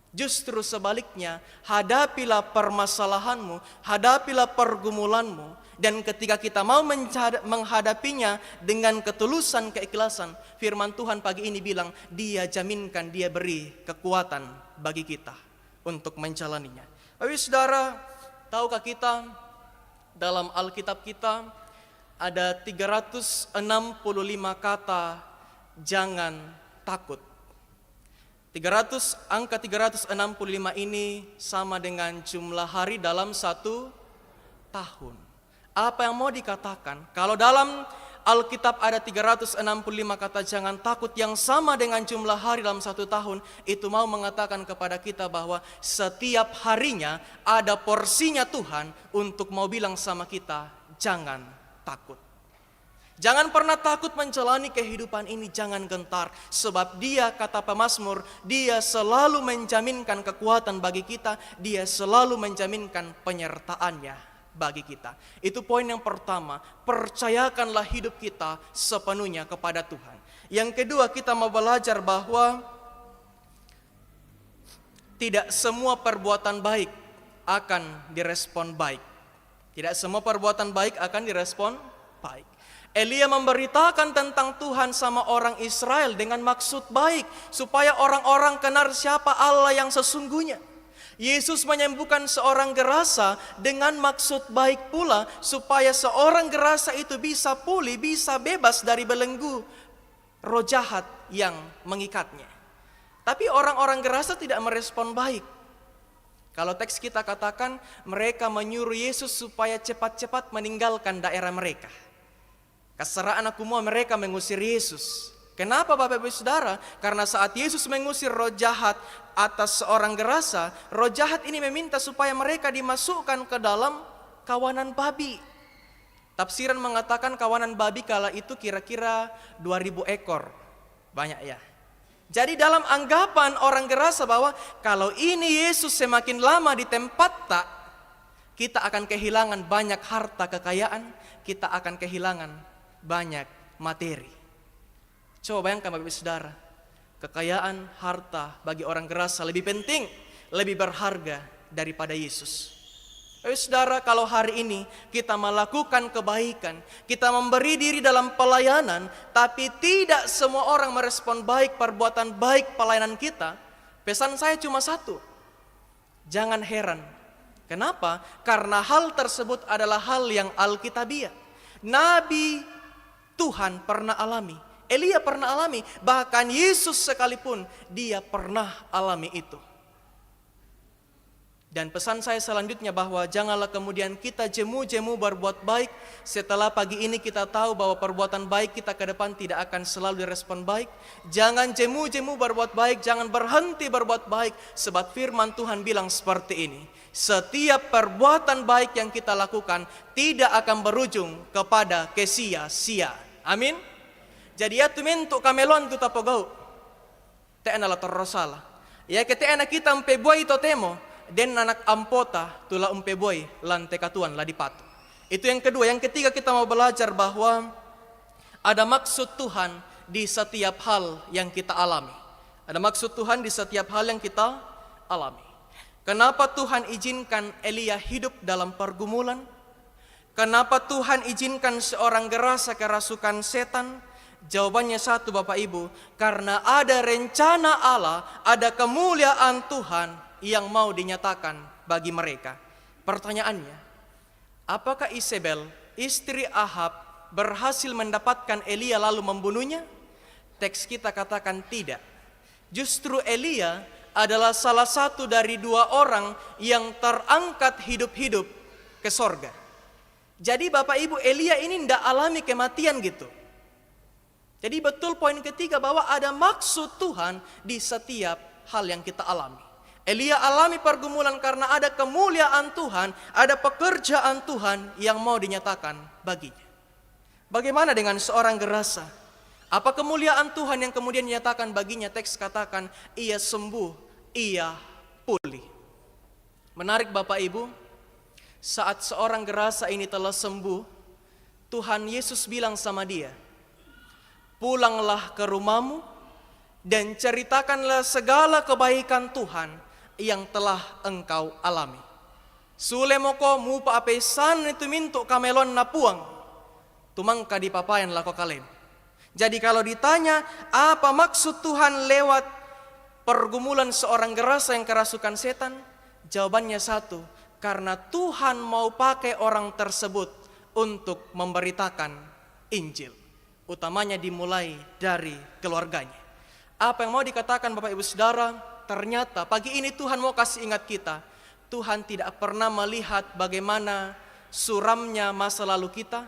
[SPEAKER 2] Justru sebaliknya, hadapilah permasalahanmu, hadapilah pergumulanmu. Dan ketika kita mau menghadapinya dengan ketulusan, keikhlasan, firman Tuhan pagi ini bilang, Dia jaminkan, Dia beri kekuatan bagi kita untuk menjalaninya. Bapak Saudara, tahukah kita dalam Alkitab kita ada 365 kata jangan takut. Angka 365 ini sama dengan jumlah hari dalam satu tahun. Apa yang mau dikatakan? Kalau dalam Alkitab ada 365 kata jangan takut yang sama dengan jumlah hari dalam satu tahun, itu mau mengatakan kepada kita bahwa setiap harinya ada porsinya Tuhan untuk mau bilang sama kita, jangan takut. Jangan pernah takut menjalani kehidupan ini, jangan gentar. Sebab Dia, kata pemazmur, Dia selalu menjaminkan kekuatan bagi kita, Dia selalu menjaminkan penyertaannya bagi kita. Itu poin yang pertama, percayakanlah hidup kita sepenuhnya kepada Tuhan. Yang kedua, kita mau belajar bahwa tidak semua perbuatan baik akan direspon baik. Tidak semua perbuatan baik akan direspon baik. Elia memberitakan tentang Tuhan sama orang Israel dengan maksud baik, supaya orang-orang kenal siapa Allah yang sesungguhnya. Yesus menyembuhkan seorang gerasa dengan maksud baik pula, supaya seorang gerasa itu bisa pulih, bisa bebas dari belenggu roh jahat yang mengikatnya. Tapi orang-orang gerasa tidak merespon baik. Kalau teks kita katakan, mereka menyuruh Yesus supaya cepat-cepat meninggalkan daerah mereka. Keseraan aku mau mereka mengusir Yesus. Kenapa Bapak Ibu Saudara? Karena saat Yesus mengusir roh jahat atas seorang gerasa, roh jahat ini meminta supaya mereka dimasukkan ke dalam kawanan babi. Tafsiran mengatakan kawanan babi kala itu kira-kira 2000 ekor. Banyak ya. Jadi dalam anggapan orang gerasa bahwa kalau ini Yesus semakin lama di tempat tak, kita akan kehilangan banyak harta kekayaan, kita akan kehilangan banyak materi. Coba bayangkan Bapak Ibu Saudara, kekayaan, harta bagi orang gerasa lebih penting, lebih berharga daripada Yesus. Bapak Ibu Saudara, kalau hari ini kita melakukan kebaikan, kita memberi diri dalam pelayanan, tapi tidak semua orang merespon baik perbuatan baik pelayanan kita, pesan saya cuma satu, jangan heran. Kenapa? Karena hal tersebut adalah hal yang alkitabiah. Nabi Tuhan pernah alami, Elia pernah alami, bahkan Yesus sekalipun dia pernah alami itu. Dan pesan saya selanjutnya bahwa janganlah kemudian kita jemu-jemu berbuat baik setelah pagi ini kita tahu bahwa perbuatan baik kita ke depan tidak akan selalu direspon baik. Jangan jemu-jemu berbuat baik, jangan berhenti berbuat baik, sebab firman Tuhan bilang seperti ini. Setiap perbuatan baik yang kita lakukan tidak akan berujung kepada kesia-sia. Amin. Jadi ya tumentuk kamelon tu tapogau. Te ena la torrosala. Ya kete ena kita umpe boy totemo. Den anak ampota tula umpe boy lante katuan la dipatu. Itu yang kedua. Yang ketiga kita mau belajar bahwa ada maksud Tuhan di setiap hal yang kita alami. Ada maksud Tuhan di setiap hal yang kita alami. Kenapa Tuhan izinkan Elia hidup dalam pergumulan? Kenapa Tuhan izinkan seorang gerasa kerasukan setan? Jawabannya satu Bapak Ibu, karena ada rencana Allah, ada kemuliaan Tuhan yang mau dinyatakan bagi mereka. Pertanyaannya, apakah Isabel, istri Ahab, berhasil mendapatkan Elia lalu membunuhnya? Teks kita katakan tidak. Justru Elia adalah salah satu dari 2 orang yang terangkat hidup-hidup ke sorga. Jadi Bapak Ibu, Elia ini tidak alami kematian gitu. Jadi betul poin ketiga bahwa ada maksud Tuhan di setiap hal yang kita alami. Elia alami pergumulan karena ada kemuliaan Tuhan, ada pekerjaan Tuhan yang mau dinyatakan baginya. Bagaimana dengan seorang gerasa? Apa kemuliaan Tuhan yang kemudian dinyatakan baginya? Teks katakan ia sembuh, ia pulih. Menarik Bapak Ibu, saat seorang gerasa ini telah sembuh, Tuhan Yesus bilang sama dia, pulanglah ke rumahmu dan ceritakanlah segala kebaikan Tuhan yang telah engkau alami. Sulemoko mupa apesan itu mintuk kamelon napuang, tumangka di papayan lako kalem. Jadi kalau ditanya apa maksud Tuhan lewat pergumulan seorang gerasa yang kerasukan setan, jawabannya satu, karena Tuhan mau pakai orang tersebut untuk memberitakan Injil. Utamanya dimulai dari keluarganya. Apa yang mau dikatakan Bapak Ibu Saudara? Ternyata pagi ini Tuhan mau kasih ingat kita, Tuhan tidak pernah melihat bagaimana suramnya masa lalu kita.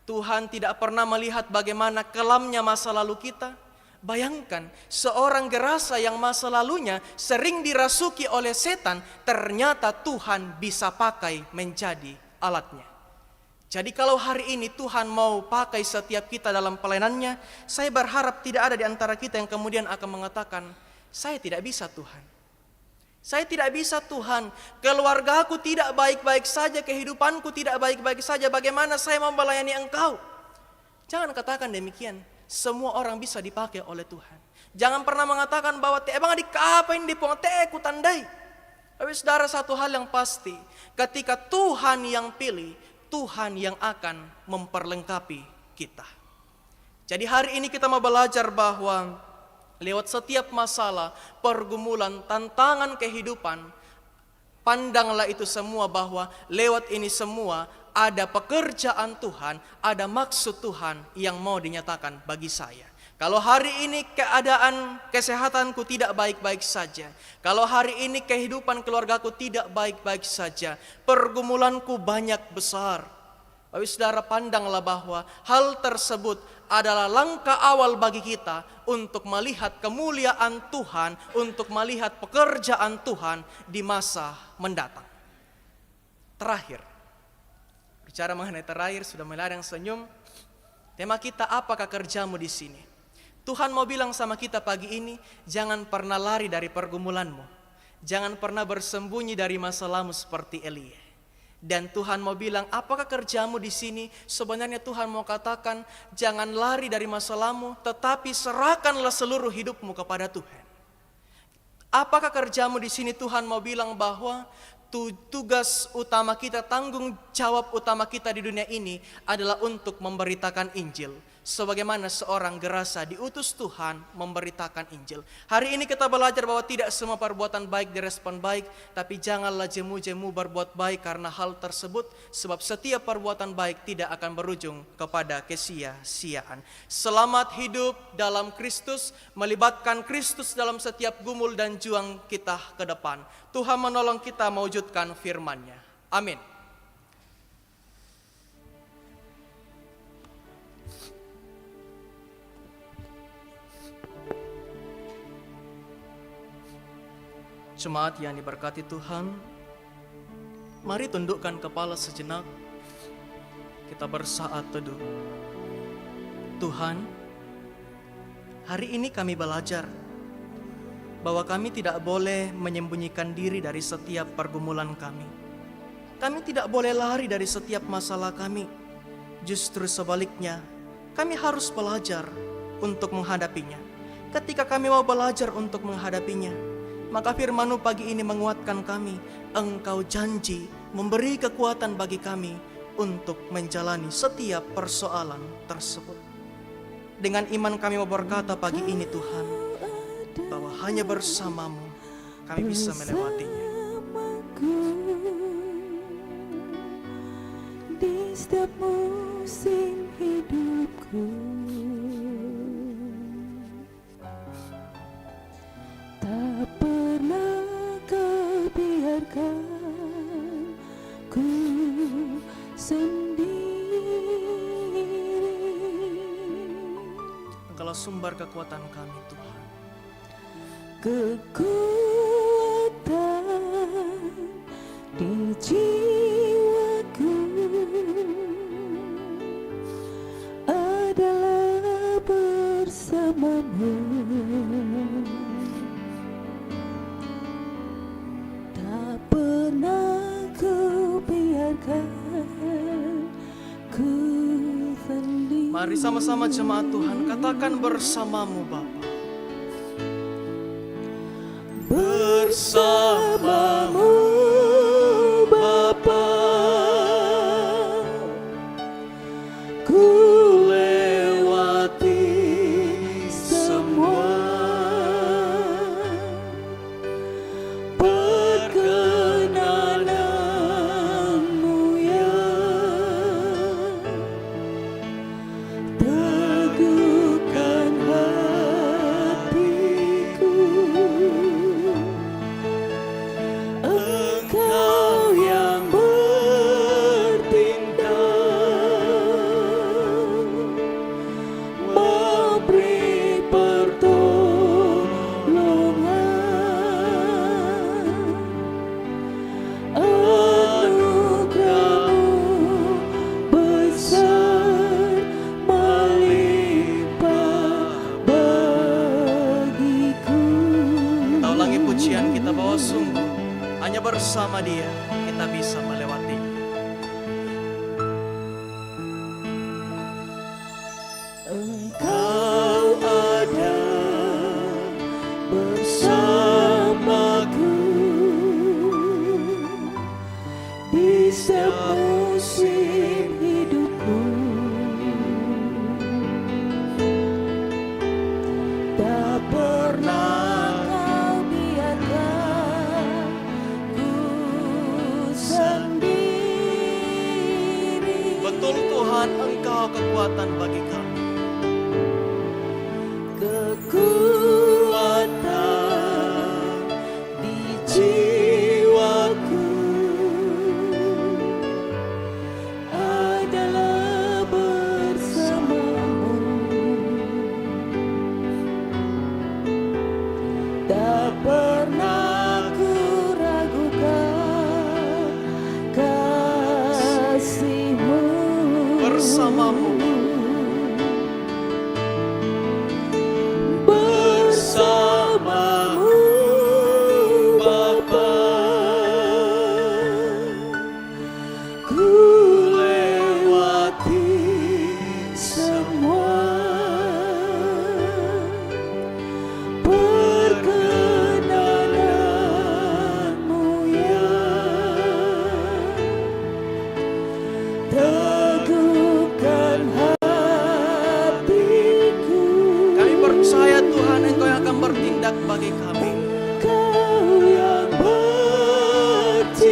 [SPEAKER 2] Tuhan tidak pernah melihat bagaimana kelamnya masa lalu kita. Bayangkan seorang gerasa yang masa lalunya sering dirasuki oleh setan, ternyata Tuhan bisa pakai menjadi alatnya. Jadi kalau hari ini Tuhan mau pakai setiap kita dalam pelayanannya, saya berharap tidak ada di antara kita yang kemudian akan mengatakan, saya tidak bisa Tuhan. Saya tidak bisa Tuhan, keluargaku tidak baik-baik saja, kehidupanku tidak baik-baik saja, bagaimana saya mau melayani Engkau? Jangan katakan demikian, semua orang bisa dipakai oleh Tuhan. Jangan pernah mengatakan bahwa ebang adik apa ini dipuang ku tandai. Tapi saudara, satu hal yang pasti, ketika Tuhan yang pilih, Tuhan yang akan memperlengkapi kita. Jadi hari ini kita mau belajar bahwa lewat setiap masalah, pergumulan, tantangan kehidupan, pandanglah itu semua bahwa lewat ini semua ada pekerjaan Tuhan, ada maksud Tuhan yang mau dinyatakan bagi saya. Kalau hari ini keadaan kesehatanku tidak baik-baik saja, kalau hari ini kehidupan keluargaku tidak baik-baik saja, pergumulanku banyak besar, Bapak Saudara, pandanglah bahwa hal tersebut adalah langkah awal bagi kita untuk melihat kemuliaan Tuhan, untuk melihat pekerjaan Tuhan di masa mendatang. Terakhir, bicara mengenai terakhir, sudah mulai ada yang senyum. Tema kita, apakah kerjamu di sini? Tuhan mau bilang sama kita pagi ini, jangan pernah lari dari pergumulanmu. Jangan pernah bersembunyi dari masalahmu seperti Elia. Dan Tuhan mau bilang, apakah kerjamu di sini? Sebenarnya Tuhan mau katakan, jangan lari dari masalahmu, tetapi serahkanlah seluruh hidupmu kepada Tuhan. Apakah kerjamu di sini? Tuhan mau bilang bahwa tugas utama kita, tanggung jawab utama kita di dunia ini adalah untuk memberitakan Injil. Sebagaimana seorang gerasa diutus Tuhan memberitakan Injil. Hari ini kita belajar bahwa tidak semua perbuatan baik direspon baik, tapi janganlah jemu-jemu berbuat baik karena hal tersebut, sebab setiap perbuatan baik tidak akan berujung kepada kesia-siaan. Selamat hidup dalam Kristus, melibatkan Kristus dalam setiap gumul dan juang kita ke depan. Tuhan menolong kita mewujudkan firman-Nya. Amin. Jemaat yang diberkati Tuhan, mari tundukkan kepala sejenak, kita bersaat teduh. Tuhan, hari ini kami belajar bahwa kami tidak boleh menyembunyikan diri dari setiap pergumulan kami. Kami tidak boleh lari dari setiap masalah kami. Justru sebaliknya, kami harus belajar untuk menghadapinya. Ketika kami mau belajar untuk menghadapinya, maka firman-Mu pagi ini menguatkan kami. Engkau janji memberi kekuatan bagi kami untuk menjalani setiap persoalan tersebut. Dengan iman kami mau berkata pagi ini Tuhan, bahwa hanya bersama-Mu kami bisa melewatinya.
[SPEAKER 6] Di setiap musim hidupku, tak pernah Kau biarkan ku sendiri.
[SPEAKER 2] Engkaulah sumber kekuatan kami Tuhan.
[SPEAKER 6] Kekuatan di jiwaku adalah bersama-Mu. Tak pernah Kau biarkan ku sendiri.
[SPEAKER 2] Mari sama-sama jemaat Tuhan katakan bersama-Mu Bapa.
[SPEAKER 6] Bersama-Mu Bapa, ku lewati semua perkenanan-Mu yang teguhkan hatiku. Engkau yang bertindak, memberi pertolongan, anugerah-Mu besar melimpah bagiku.
[SPEAKER 2] Kita ulangi pujian kita bahwa sungguh hanya bersama Dia kita bisa melewatinya.
[SPEAKER 6] Engkau ada bersamaku di setiap musim hidupku. Tak pernah Kau biarkan ku sendiri.
[SPEAKER 2] Betul Tuhan, Engkau kekuatan bagi kami.
[SPEAKER 6] Kekuatan di jiwaku adalah bersama-Mu. pernah ku ragukan kasih-Mu.
[SPEAKER 2] Bersamamu,
[SPEAKER 6] bersamamu Bapa, ku lewati semua perkenanan-Mu yang teguhkan hatiku.
[SPEAKER 2] kami percaya Tuhan Engkau yang akan bertindak bagi kami.
[SPEAKER 6] Kau yang bertindak,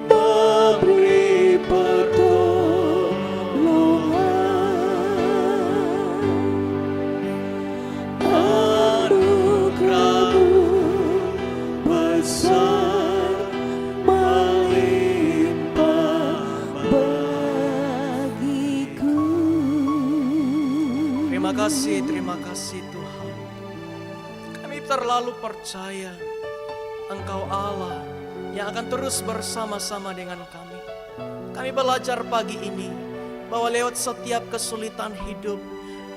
[SPEAKER 6] memberi pertolongan, anugerah-Mu besar melimpah bagiku.
[SPEAKER 2] Terima kasih Tuhan. Kami terlalu percaya Engkau Allah yang akan terus bersama-sama dengan kami. Kami belajar pagi ini bahwa lewat setiap kesulitan hidup,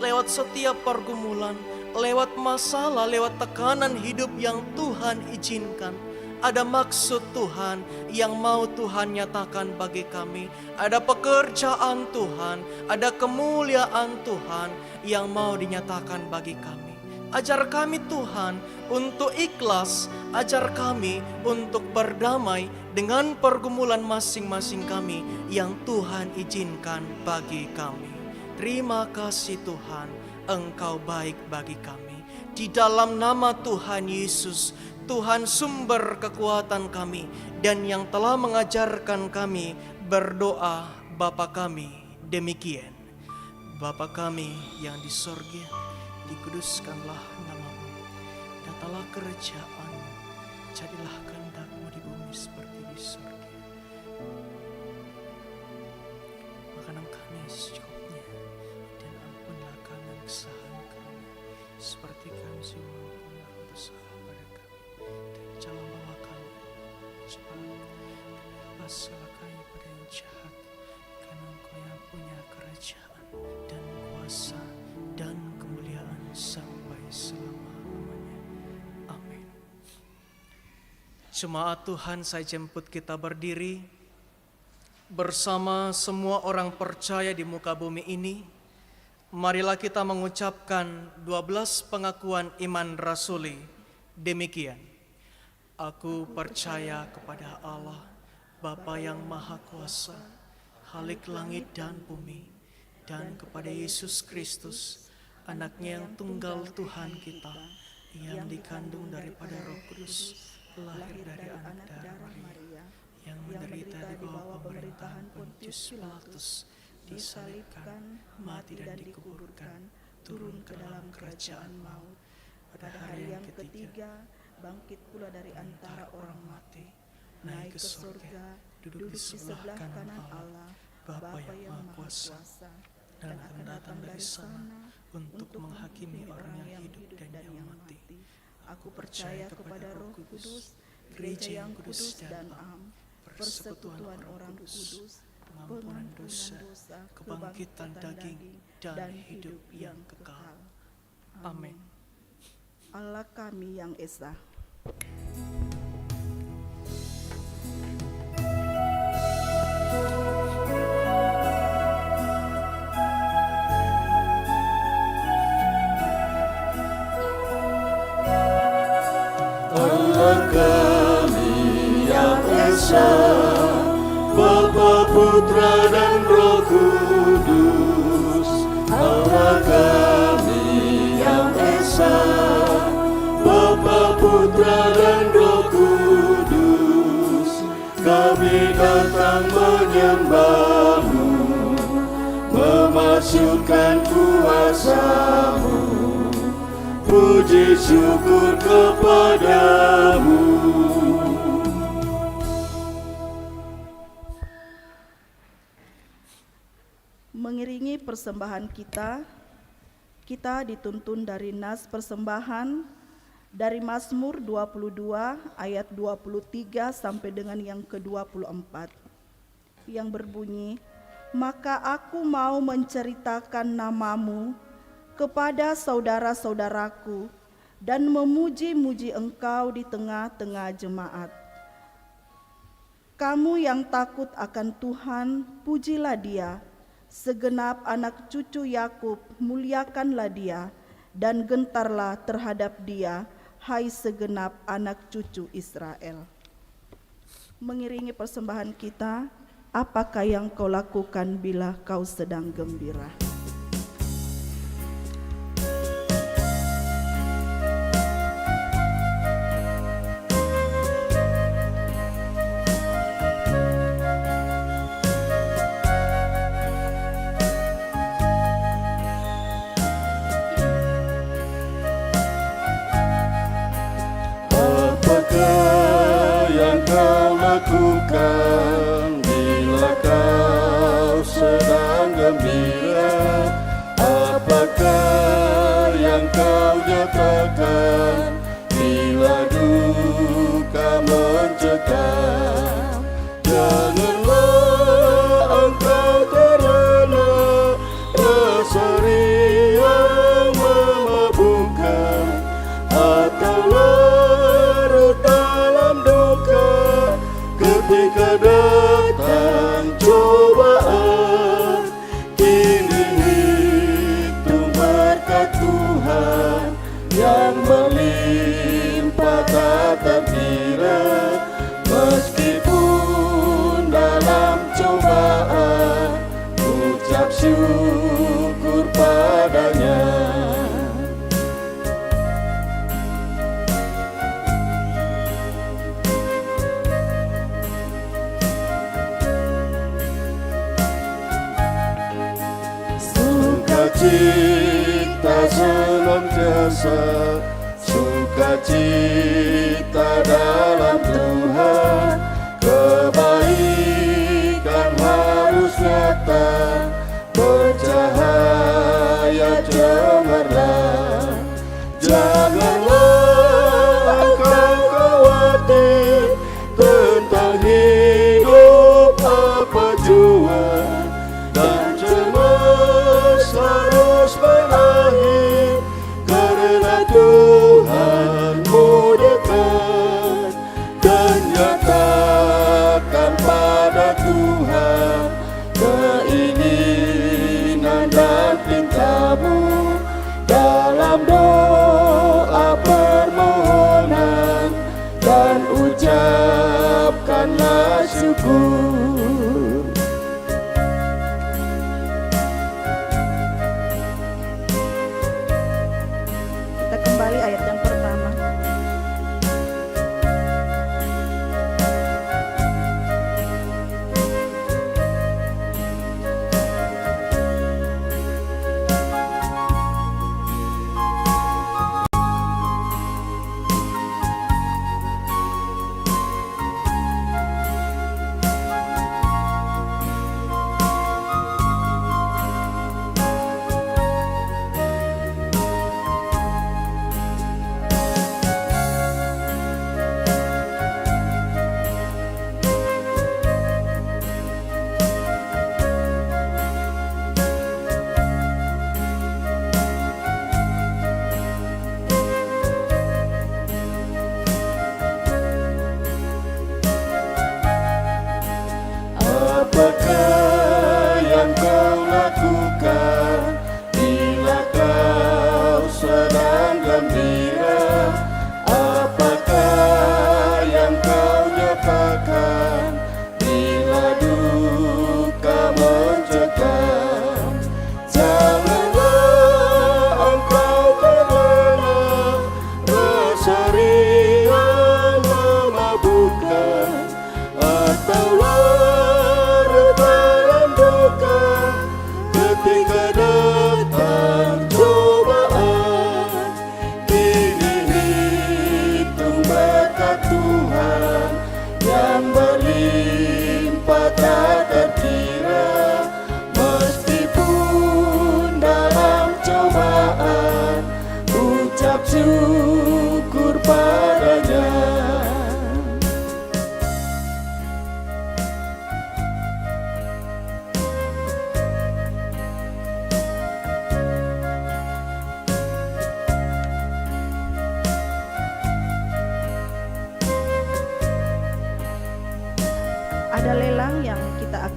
[SPEAKER 2] lewat setiap pergumulan, lewat masalah, lewat tekanan hidup yang Tuhan izinkan, ada maksud Tuhan yang mau Tuhan nyatakan bagi kami. Ada pekerjaan Tuhan, ada kemuliaan Tuhan yang mau dinyatakan bagi kami. Ajar kami Tuhan untuk ikhlas, ajar kami untuk berdamai dengan pergumulan masing-masing kami yang Tuhan izinkan bagi kami. Terima kasih Tuhan, Engkau baik bagi kami. Di dalam nama Tuhan Yesus, Tuhan sumber kekuatan kami dan yang telah mengajarkan kami berdoa Bapa kami demikian. Bapa kami yang di sorga, dikuduskanlah nama-Mu, datanglah kerajaan-Mu, jadilah kehendak-Mu di bumi seperti di sorga. Makanan kami secukupnya, dan ampunlah kami kesalahan kami, seperti kami juga mengampuni bersalah pada kami. Dan jangan bawa kami bebaskanlah kami pada yang jahat, karena Engkau yang punya kerajaan dan kuasa dan kemuliaan sampai selama-lamanya. Amin. Jemaat Tuhan, saya jemput kita berdiri bersama semua orang percaya di muka bumi ini. Marilah kita mengucapkan 12 pengakuan iman rasuli. Demikian. Aku percaya kepada Allah, Bapa yang Maha Kuasa, Khalik langit dan bumi, dan kepada Yesus Kristus, anaknya yang tunggal Tuhan kita, yang dikandung daripada Roh Kudus, lahir dari anak darah Maria, yang menderita di bawah pemerintahan Pontius Pilatus, disalibkan, mati dan dikuburkan, turun ke dalam kerajaan maut. Pada hari yang ketiga, bangkit pula dari antara orang mati, naik ke surga, duduk di sebelah kanan Allah, Bapa yang Maha Kuasa, dan akan datang dari sana untuk menghakimi orang yang hidup dan yang mati. Aku percaya kepada Roh Kudus, gereja yang kudus dan am, persekutuan orang kudus, pengampunan dosa, kebangkitan daging, dan hidup yang kekal. Amin.
[SPEAKER 1] Allah kami yang esa,
[SPEAKER 6] Allah kami yang esa, Bapa, Putra dan Roh Kudus. Allah kami yang esa, Bapa, Putra dan Roh Kudus. Kami datang menyembah-Mu, memasukkan kuasa-Mu, puji syukur kepada-Mu.
[SPEAKER 1] mengiringi persembahan kita Kita dituntun dari nas persembahan dari Mazmur 22 ayat 23 sampai dengan yang ke-24 yang berbunyi, "Maka aku mau menceritakan namamu kepada saudara-saudaraku dan memuji-muji Engkau di tengah-tengah jemaat. Kamu yang takut akan Tuhan, pujilah Dia. Segenap anak cucu Yakub, muliakanlah Dia, dan gentarlah terhadap Dia, hai segenap anak cucu Israel." Mengiringi persembahan kita, apakah yang kau lakukan bila kau sedang gembira?
[SPEAKER 6] Apakah yang kau lakukan bila kau sedang gembira? Apakah yang kau nyatakan bila duka mencekam? Janganlah engkau terlena rasa riang memabukkan, atau larut dalam duka ketika datang cobaan. Kini hitung berkat Tuhan yang melimpah tak terkira, meskipun dalam cobaan ucap syukur padanya. Sukacita senantiasa, sukacita dalam Tuhan. Kebaikan harus nyata, bercahaya cemerlang. Janganlah engkau khawatir tentang hidup apa jua, dan cemas harus berakhir, karena Tuhanmu dekat. Dan nyatakan pada Tuhan keinginan dan pintamu dalam doa permohonan, dan ucapkanlah syukur.
[SPEAKER 1] Kita kembali ayat yang pertama.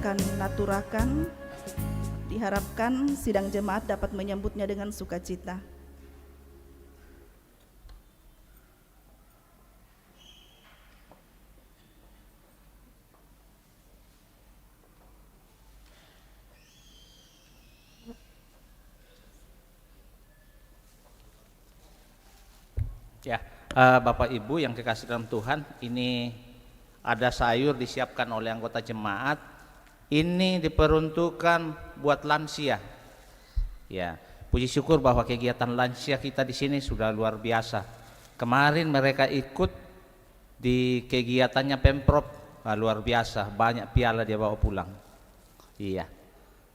[SPEAKER 1] akan naturakan. Diharapkan sidang jemaat dapat menyambutnya dengan sukacita.
[SPEAKER 7] Ya, Bapak Ibu yang dikasih dalam Tuhan, ini ada sayur disiapkan oleh anggota jemaat. Ini diperuntukkan buat lansia. Ya, puji syukur bahwa kegiatan lansia kita di sini sudah luar biasa. Kemarin mereka ikut di kegiatannya Pemprov, luar biasa, banyak piala dia bawa pulang. Iya.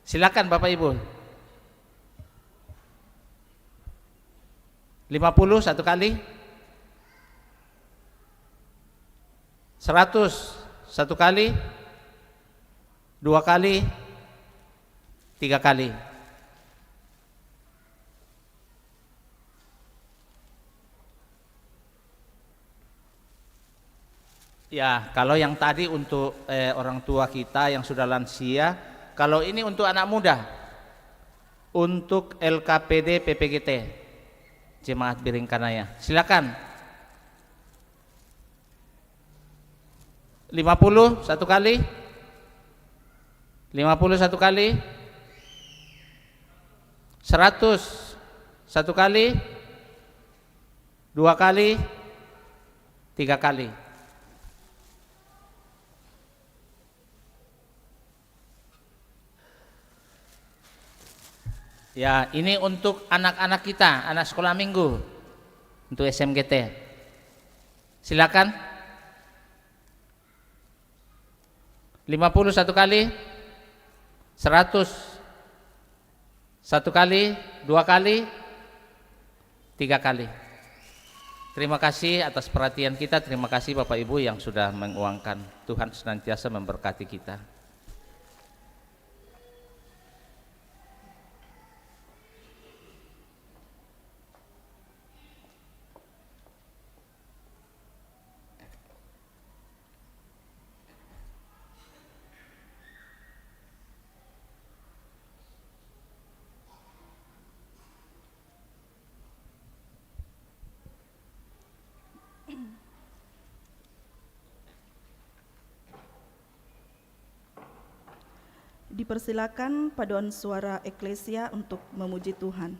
[SPEAKER 7] Silakan Bapak Ibu. 50 satu kali. 100 satu kali, 2 kali, 3 kali. Ya, kalau yang tadi untuk orang tua kita yang sudah lansia, kalau ini untuk anak muda, untuk LKPD PPGT Jemaat Biringkanaya. Silakan. 50 satu kali, 50 satu kali, 100 satu kali, 2 kali, 3 kali. Ya, ini untuk anak-anak kita, anak sekolah minggu, untuk SMGT. Silakan. 50 satu kali, 100 satu kali, 2 kali, 3 kali. Terima kasih atas perhatian kita. Terima kasih Bapak Ibu yang sudah menguangkan. Tuhan senantiasa memberkati kita.
[SPEAKER 1] Dipersilakan paduan suara eklesia untuk memuji Tuhan.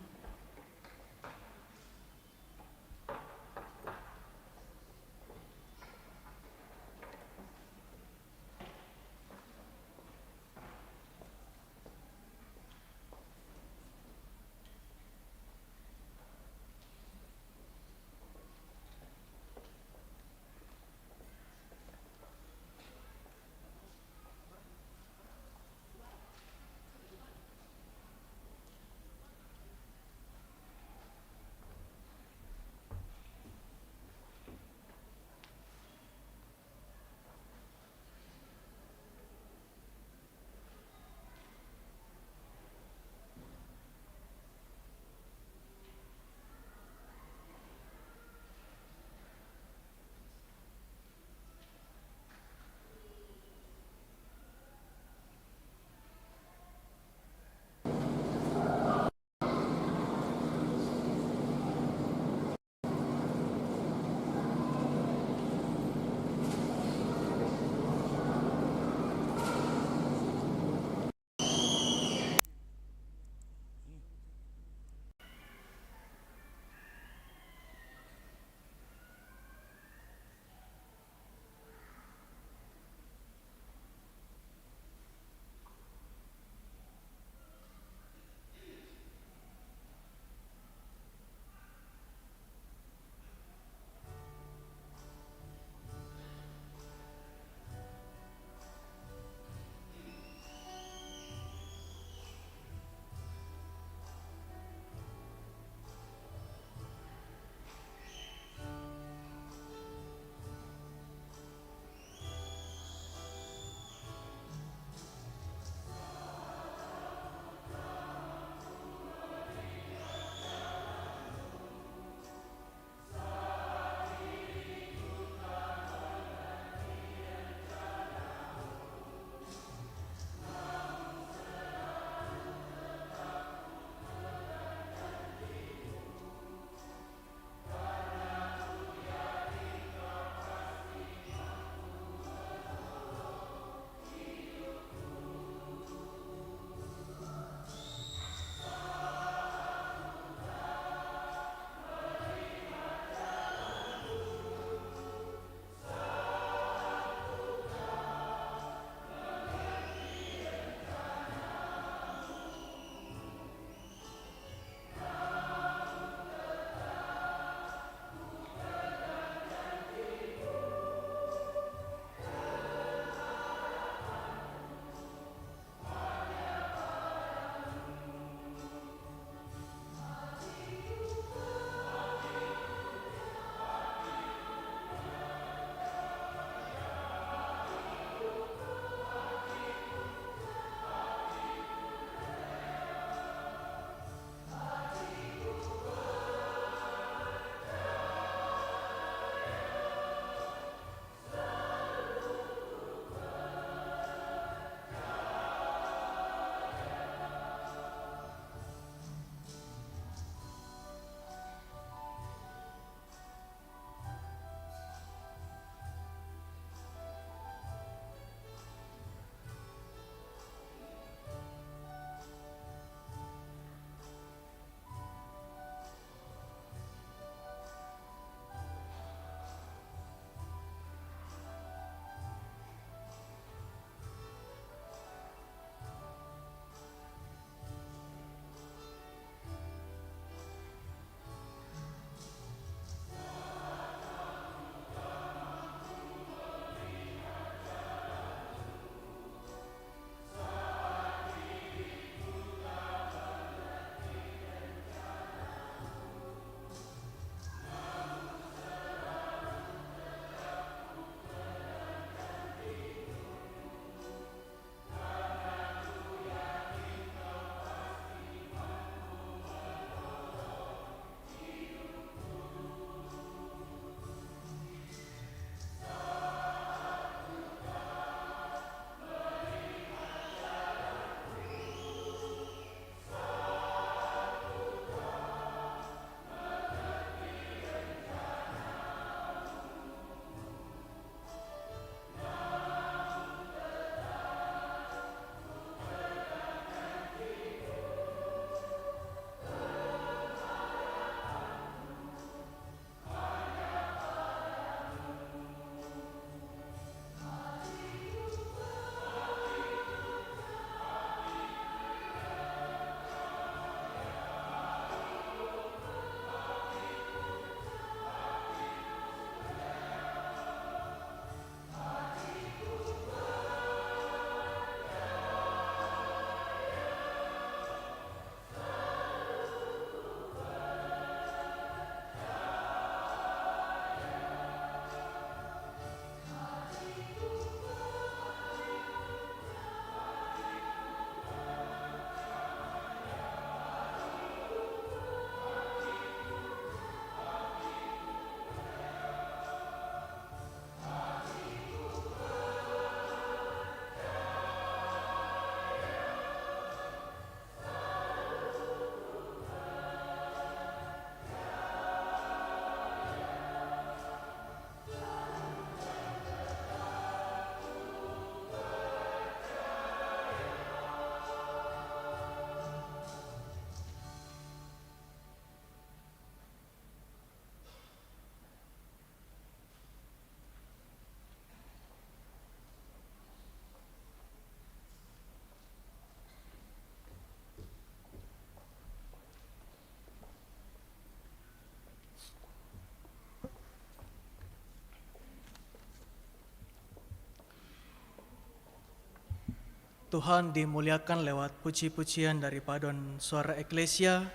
[SPEAKER 2] Tuhan dimuliakan lewat puji-pujian dari paduan suara eklesia.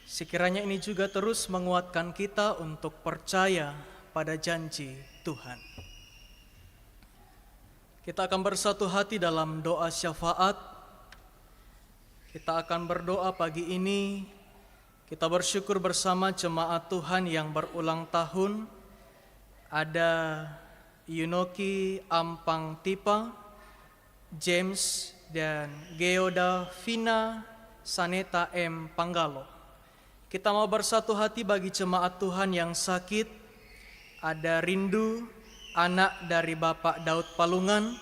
[SPEAKER 2] Sekiranya ini juga terus menguatkan kita untuk percaya pada janji Tuhan. Kita akan bersatu hati dalam doa syafaat. Kita akan berdoa pagi ini. Kita bersyukur bersama jemaat Tuhan yang berulang tahun. Ada Yunoki Ampang Tipa, James dan Geoda Vina Saneta M. Panggalo. Kita mau bersatu hati bagi jemaat Tuhan yang sakit. Ada Rindu, anak dari Bapak Daud Palungan,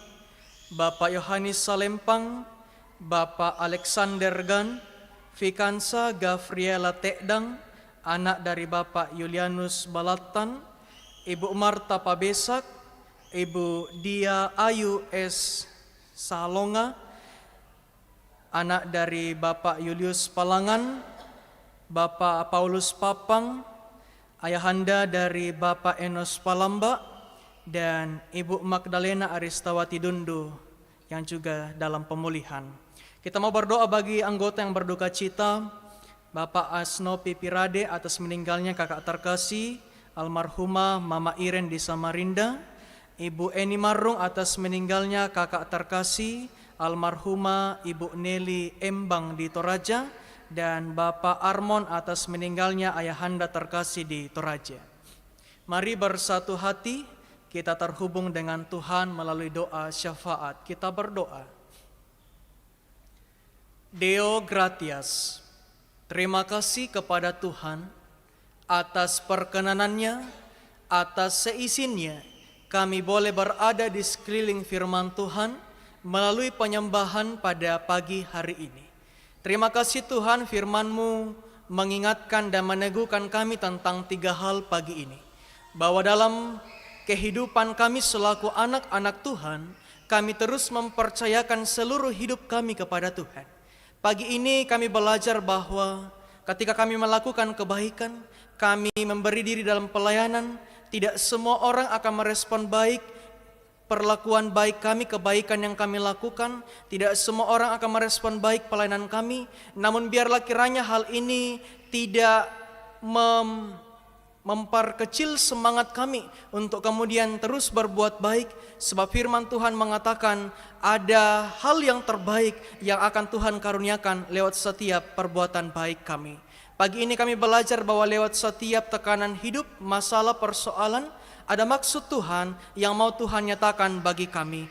[SPEAKER 2] Bapak Yohanes Salempang, Bapak Alexander Gan, Vikansa Gavriela Tekdang, anak dari Bapak Julianus Balatan, Ibu Marta Pabesak, Ibu Dia Ayu S. Salonga, anak dari Bapak Julius Palangan, Bapak Paulus Papang, ayahanda dari Bapak Enos Palamba, dan Ibu Magdalena Aristawati Dundu yang juga dalam pemulihan. Kita mau berdoa bagi anggota yang berduka cita, Bapak Asno Pipirade atas meninggalnya kakak terkasih, almarhumah Mama Iren di Samarinda, Ibu Eni Marung atas meninggalnya kakak terkasih, almarhumah Ibu Nelly Embang di Toraja, dan Bapak Armon atas meninggalnya ayahanda terkasih di Toraja. Mari bersatu hati, kita terhubung dengan Tuhan melalui doa syafaat. Kita berdoa. Deo gratias, terima kasih kepada Tuhan atas perkenanannya, atas seizinnya kami boleh berada di sekeliling firman Tuhan melalui penyembahan pada pagi hari ini. Terima kasih Tuhan, firman-Mu mengingatkan dan meneguhkan kami tentang 3 hal pagi ini. Bahwa dalam kehidupan kami selaku anak-anak Tuhan, kami terus mempercayakan seluruh hidup kami kepada Tuhan. Pagi ini kami belajar bahwa ketika kami melakukan kebaikan, kami memberi diri dalam pelayanan, tidak semua orang akan merespon baik perlakuan baik kami, kebaikan yang kami lakukan. Tidak semua orang akan merespon baik pelayanan kami. Namun biarlah kiranya hal ini tidak memperkecil semangat kami untuk kemudian terus berbuat baik. Sebab firman Tuhan mengatakan ada hal yang terbaik yang akan Tuhan karuniakan lewat setiap perbuatan baik kami. Pagi ini kami belajar bahwa lewat setiap tekanan hidup, masalah, persoalan, ada maksud Tuhan yang mau Tuhan nyatakan bagi kami.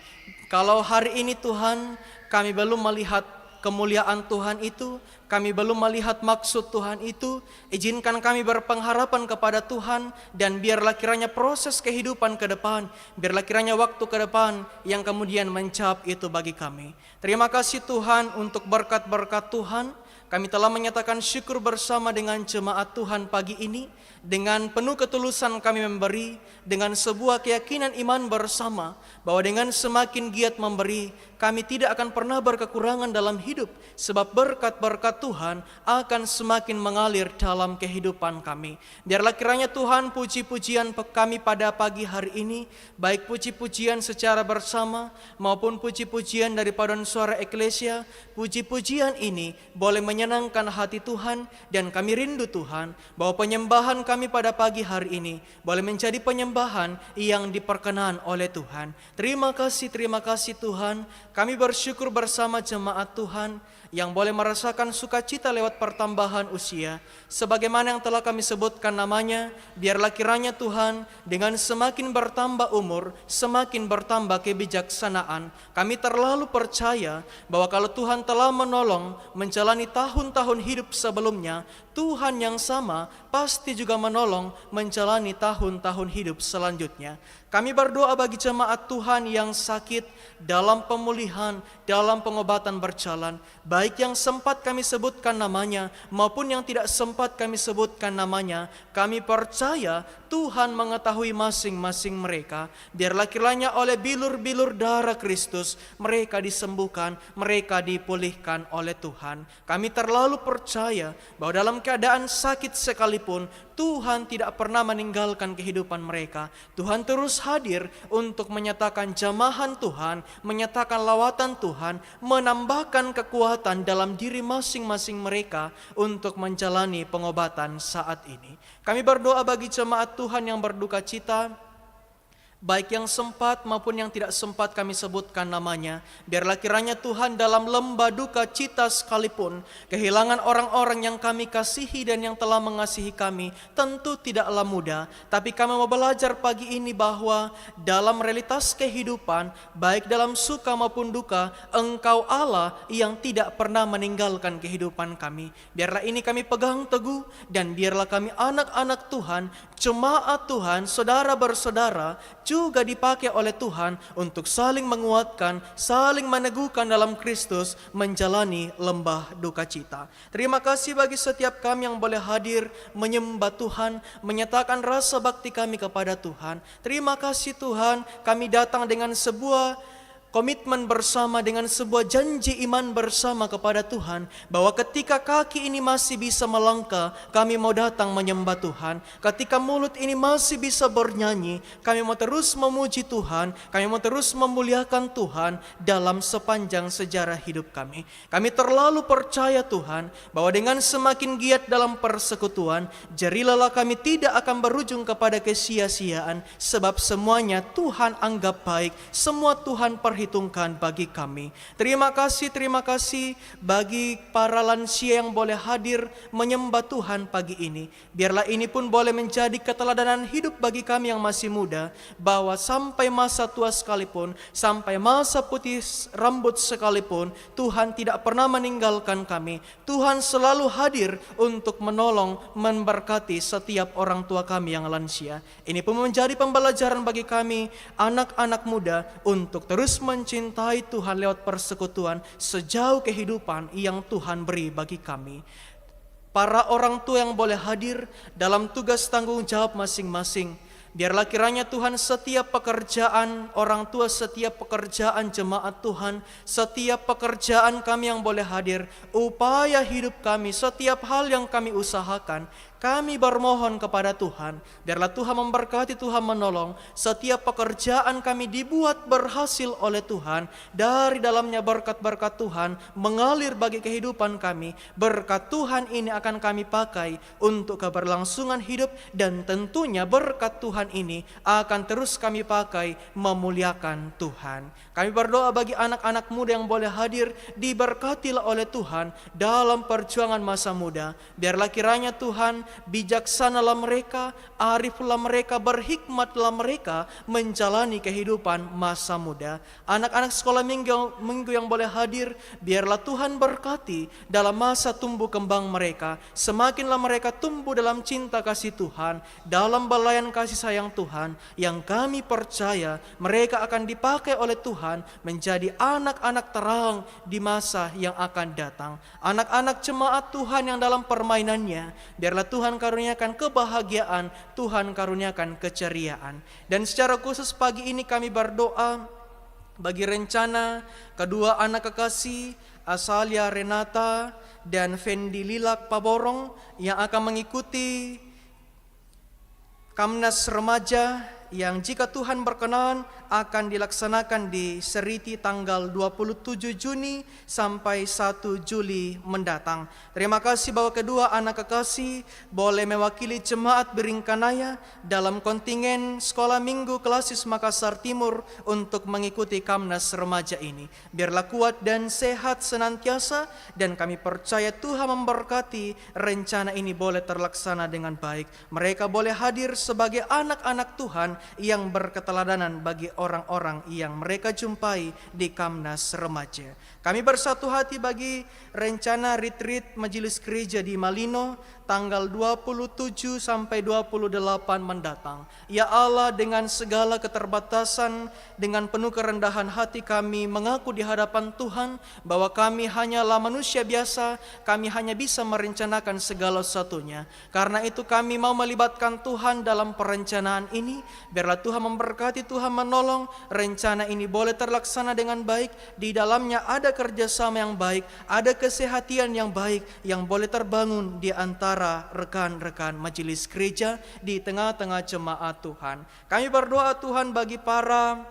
[SPEAKER 2] Kalau hari ini Tuhan, kami belum melihat kemuliaan Tuhan itu, kami belum melihat maksud Tuhan itu, izinkan kami berpengharapan kepada Tuhan, dan biarlah kiranya proses kehidupan ke depan, biarlah kiranya waktu ke depan yang kemudian mencap itu bagi kami. Terima kasih Tuhan untuk berkat-berkat Tuhan. Kami telah menyatakan syukur bersama dengan jemaat Tuhan pagi ini. Dengan penuh ketulusan kami memberi, dengan sebuah keyakinan iman bersama, bahwa dengan semakin giat memberi, kami tidak akan pernah berkekurangan dalam hidup. Sebab berkat-berkat Tuhan akan semakin mengalir dalam kehidupan kami. Biarlah kiranya Tuhan puji-pujian kami pada pagi hari ini, baik puji-pujian secara bersama, maupun puji-pujian dari paduan suara eklesia, puji-pujian ini boleh menyenangkan hati Tuhan, dan kami rindu Tuhan, bahwa penyembahan kami pada pagi hari ini boleh menjadi penyembahan yang diperkenan oleh Tuhan. Terima kasih Tuhan. Kami bersyukur bersama jemaat Tuhan yang boleh merasakan sukacita lewat pertambahan usia. Sebagaimana yang telah kami sebutkan namanya, biarlah kiranya Tuhan dengan semakin bertambah umur, semakin bertambah kebijaksanaan. Kami terlalu percaya bahwa kalau Tuhan telah menolong menjalani tahun-tahun hidup sebelumnya, Tuhan yang sama pasti juga menolong menjalani tahun-tahun hidup selanjutnya. Kami berdoa bagi jemaat Tuhan yang sakit dalam pemulihan, dalam pengobatan berjalan, baik yang sempat kami sebutkan namanya maupun yang tidak sempat kami sebutkan namanya. Kami percaya Tuhan mengetahui masing-masing mereka. Biarlah kiranya oleh bilur-bilur darah Kristus mereka disembuhkan, mereka dipulihkan oleh Tuhan. Kami terlalu percaya bahwa dalam keadaan sakit sekalipun Tuhan tidak pernah meninggalkan kehidupan mereka. Tuhan terus terus hadir untuk menyatakan jamahan Tuhan, menyatakan lawatan Tuhan, menambahkan kekuatan dalam diri masing-masing mereka untuk menjalani pengobatan saat ini. Kami berdoa bagi jemaat Tuhan yang berduka cita, baik yang sempat maupun yang tidak sempat kami sebutkan namanya. Biarlah kiranya Tuhan dalam lembah duka cita sekalipun, kehilangan orang-orang yang kami kasihi dan yang telah mengasihi kami tentu tidaklah mudah. Tapi kami mau belajar pagi ini bahwa dalam realitas kehidupan, baik dalam suka maupun duka, Engkau Allah yang tidak pernah meninggalkan kehidupan kami. Biarlah ini kami pegang teguh, dan biarlah kami anak-anak Tuhan, jemaat Tuhan, saudara bersaudara, juga dipakai oleh Tuhan untuk saling menguatkan, saling meneguhkan dalam Kristus menjalani lembah duka cita. Terima kasih bagi setiap kami yang boleh hadir menyembah Tuhan, menyatakan rasa bakti kami kepada Tuhan. Terima kasih Tuhan, kami datang dengan sebuah komitmen bersama, dengan sebuah janji iman bersama kepada Tuhan, bahwa ketika kaki ini masih bisa melangkah, kami mau datang menyembah Tuhan. Ketika mulut ini masih bisa bernyanyi, kami mau terus memuji Tuhan, kami mau terus memuliakan Tuhan dalam sepanjang sejarah hidup kami. Kami terlalu percaya Tuhan, bahwa dengan semakin giat dalam persekutuan, jerilalah kami tidak akan berujung kepada kesia-siaan, sebab semuanya Tuhan anggap baik, semua Tuhan perhitungkan bagi kami. Terima kasih bagi para lansia yang boleh hadir menyembah Tuhan pagi ini. Biarlah ini pun boleh menjadi keteladanan hidup bagi kami yang masih muda, bahwa sampai masa tua sekalipun, sampai masa putih rambut sekalipun, Tuhan tidak pernah meninggalkan kami. Tuhan selalu hadir untuk menolong, memberkati setiap orang tua kami yang lansia. Ini pun menjadi pembelajaran bagi kami, anak-anak muda, untuk terus mencintai Tuhan lewat persekutuan sejauh kehidupan yang Tuhan beri bagi kami. Para orang tua yang boleh hadir dalam tugas tanggung jawab masing-masing, biarlah kiranya Tuhan setiap pekerjaan orang tua, setiap pekerjaan jemaat Tuhan, setiap pekerjaan kami yang boleh hadir, upaya hidup kami, setiap hal yang kami usahakan, kami bermohon kepada Tuhan, biarlah Tuhan memberkati, Tuhan menolong. Setiap pekerjaan kami dibuat berhasil oleh Tuhan. Dari dalamnya berkat-berkat Tuhan mengalir bagi kehidupan kami. Berkat Tuhan ini akan kami pakai untuk keberlangsungan hidup, dan tentunya berkat Tuhan ini akan terus kami pakai memuliakan Tuhan. Kami berdoa bagi anak-anak muda yang boleh hadir, diberkatilah oleh Tuhan dalam perjuangan masa muda. Biarlah kiranya Tuhan bijaksanalah mereka, ariflah mereka, berhikmatlah mereka menjalani kehidupan masa muda. Anak-anak sekolah minggu yang boleh hadir, biarlah Tuhan berkati dalam masa tumbuh kembang mereka. Semakinlah mereka tumbuh dalam cinta kasih Tuhan, dalam belayan kasih sayang Tuhan, yang kami percaya mereka akan dipakai oleh Tuhan menjadi anak-anak terang di masa yang akan datang. Anak-anak jemaat Tuhan yang dalam permainannya, biarlah Tuhan karuniakan kebahagiaan, Tuhan karuniakan keceriaan. Dan secara khusus pagi ini kami berdoa bagi rencana kedua anak kekasih, Asalia Renata dan Fendi Lilak Paborong, yang akan mengikuti Kamnas Remaja yang jika Tuhan berkenan akan dilaksanakan di Seriti tanggal 27 Juni sampai 1 Juli mendatang. Terima kasih bahwa kedua anak kekasih boleh mewakili jemaat Biringkanaya dalam kontingen sekolah minggu Klasis Makassar Timur untuk mengikuti Kamnas Remaja ini. Biarlah kuat dan sehat senantiasa, dan kami percaya Tuhan memberkati rencana ini boleh terlaksana dengan baik. Mereka boleh hadir sebagai anak-anak Tuhan yang berketeladanan bagi orang-orang yang mereka jumpai di Kamnas Remaja. Kami bersatu hati bagi rencana retreat Majelis Gereja di Malino tanggal 27 sampai 28 mendatang. Ya Allah, dengan segala keterbatasan, dengan penuh kerendahan hati kami mengaku di hadapan Tuhan bahwa kami hanyalah manusia biasa, kami hanya bisa merencanakan segala sesuatunya. Karena itu kami mau melibatkan Tuhan dalam perencanaan ini, Biarlah Tuhan memberkati, Tuhan menolong, rencana ini boleh terlaksana dengan baik. Di dalamnya ada kerjasama yang baik, ada kesehatan yang baik yang boleh terbangun di antara rekan-rekan majelis gereja di tengah-tengah jemaat Tuhan. Kami berdoa Tuhan bagi para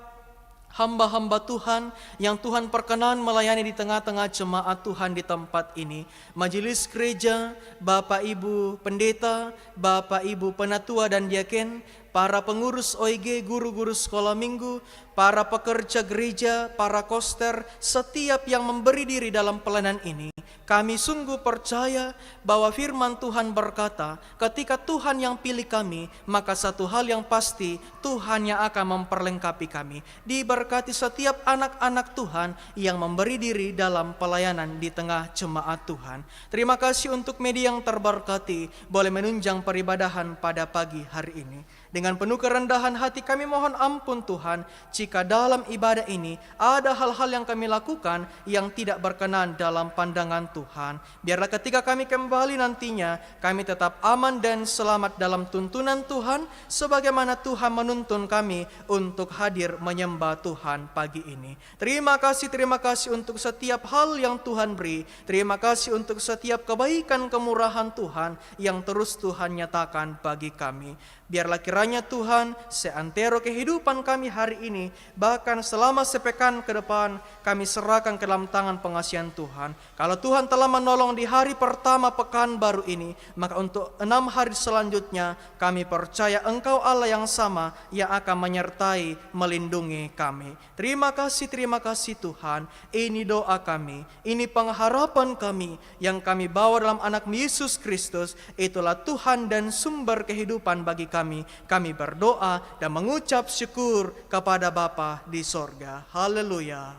[SPEAKER 2] hamba-hamba Tuhan yang Tuhan perkenan melayani di tengah-tengah jemaat Tuhan di tempat ini. Majelis gereja, Bapak Ibu pendeta, Bapak Ibu penatua dan diaken, para pengurus OIG, guru-guru sekolah minggu, para pekerja gereja, para koster, setiap yang memberi diri dalam pelayanan ini. Kami sungguh percaya bahwa firman Tuhan berkata, ketika Tuhan yang pilih kami, maka satu hal yang pasti, Tuhan yang akan memperlengkapi kami. Diberkati setiap anak-anak Tuhan yang memberi diri dalam pelayanan di tengah jemaat Tuhan. Terima kasih untuk media yang terberkati, boleh menunjang peribadahan pada pagi hari ini. Dengan penuh kerendahan hati kami mohon ampun Tuhan, jika dalam ibadah ini ada hal-hal yang kami lakukan yang tidak berkenan dalam pandangan Tuhan. Biarlah ketika kami kembali nantinya, kami tetap aman dan selamat dalam tuntunan Tuhan, sebagaimana Tuhan menuntun kami untuk hadir menyembah Tuhan pagi ini. Terima kasih untuk setiap hal yang Tuhan beri. Terima kasih untuk setiap kebaikan kemurahan Tuhan yang terus Tuhan nyatakan bagi kami. Biarlah kiranya Tuhan seantero kehidupan kami hari ini, bahkan selama sepekan ke depan, kami serahkan ke dalam tangan pengasihan Tuhan. Kalau Tuhan telah menolong di hari pertama pekan baru ini, maka untuk 6 hari selanjutnya kami percaya Engkau Allah yang sama yang akan menyertai, melindungi kami. Terima kasih Tuhan. Ini doa kami, ini pengharapan kami yang kami bawa dalam anak Yesus Kristus. Itulah Tuhan dan sumber kehidupan bagi kami. Kami berdoa dan mengucap syukur kepada Bapa di sorga. Haleluya.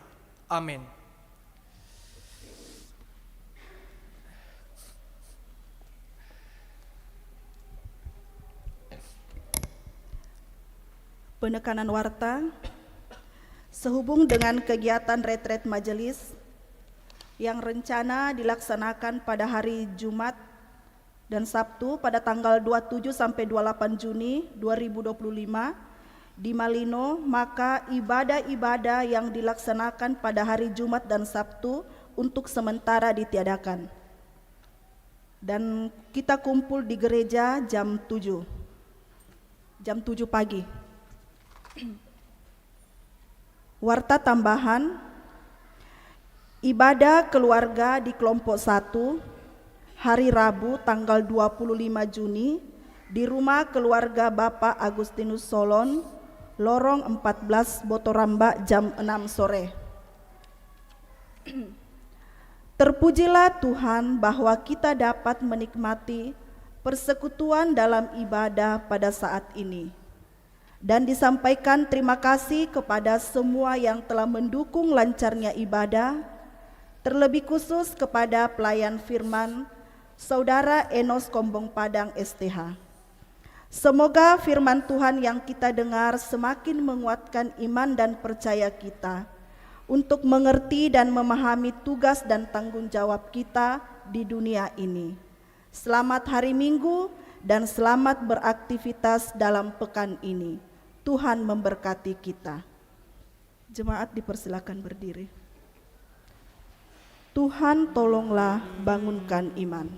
[SPEAKER 2] Amin.
[SPEAKER 1] Penekanan warta, sehubung dengan kegiatan retret majelis yang rencana dilaksanakan pada hari Jumat dan Sabtu pada tanggal 27 sampai 28 Juni 2025 di Malino, maka ibadah-ibadah yang dilaksanakan pada hari Jumat dan Sabtu untuk sementara ditiadakan. Dan kita kumpul di gereja jam 7 pagi. Warta tambahan, ibadah keluarga di kelompok 1 hari Rabu tanggal 25 Juni di rumah keluarga Bapak Agustinus Solon, Lorong 14 Botoramba jam 6 sore. Terpujilah Tuhan bahwa kita dapat menikmati persekutuan dalam ibadah pada saat ini. Dan disampaikan terima kasih kepada semua yang telah mendukung lancarnya ibadah, terlebih khusus kepada pelayan firman Saudara Enos Kombong Padang STH. Semoga firman Tuhan yang kita dengar semakin menguatkan iman dan percaya kita untuk mengerti dan memahami tugas dan tanggung jawab kita di dunia ini. Selamat hari Minggu dan selamat beraktivitas dalam pekan ini. Tuhan memberkati kita. Jemaat dipersilakan berdiri. Tuhan tolonglah bangunkan iman.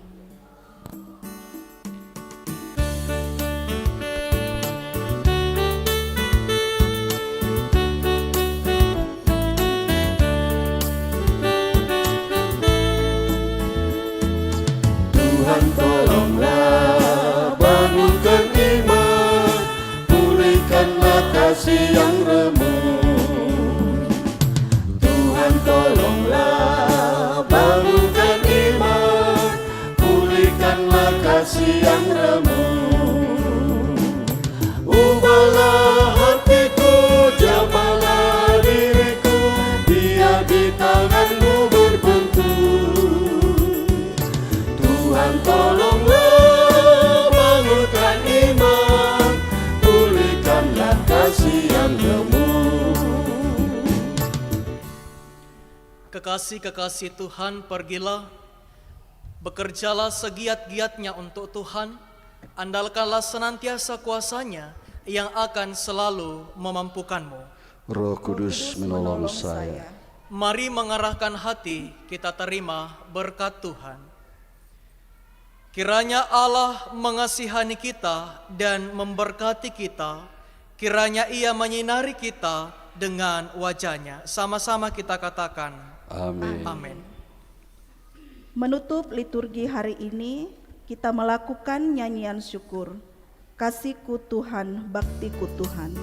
[SPEAKER 6] Tuhan tolonglah bangunkan iman, pulihkanlah kasih yang remuk. Tuhan tolonglah bangunkan iman, pulihkanlah kasih yang remuk. Ubahlah hatiku, jamahlah diriku, biar di tangan-Mu berbentuk. Tuhan tolonglah bangunkan iman, pulihkanlah kasih yang remuk.
[SPEAKER 2] Kekasih-kekasih Tuhan, pergilah, bekerjalah segiat-giatnya untuk Tuhan, andalkanlah senantiasa kuasa-Nya, yang akan selalu memampukanmu.
[SPEAKER 3] Roh Kudus menolong saya.
[SPEAKER 2] Mari mengarahkan hati kita terima berkat Tuhan. Kiranya Allah mengasihani kita dan memberkati kita. Kiranya Ia menyinari kita dengan wajah-Nya. Sama-sama kita katakan,
[SPEAKER 3] Amin.
[SPEAKER 2] amin.
[SPEAKER 1] Menutup liturgi hari ini, kita melakukan nyanyian syukur. Kasihku Tuhan, baktiku Tuhan.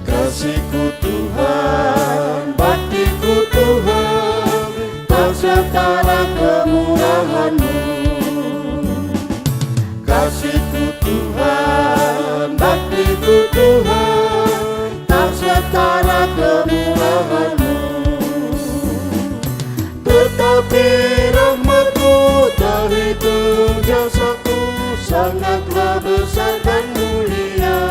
[SPEAKER 6] Kasihku Tuhan, baktiku Tuhan, tak setara kemurahan-Mu. Kasihku Tuhan, baktiku Tuhan, tak setara kemurahan-Mu. Tetapi rahmat-Mu tak hitung jasaku, sangatlah besar dan mulia.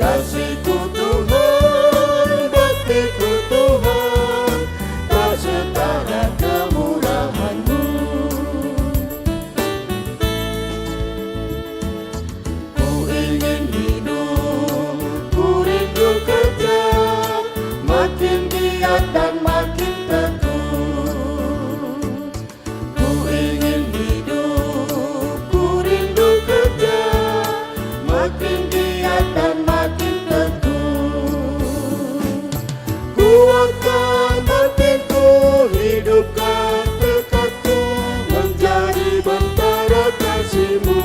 [SPEAKER 6] Kasihku Tuhan, baktiku Tuhan, tak setara kemurahan-Mu. Ku ingin hidup, ku rindu kerja, makin giat dan makin teguh. Ku ingin hidup, ku rindu kerja, makin giat dan makin teguh. Kuatkan batinku, hidupkan tekadku, menjadi bentara kasih-Mu.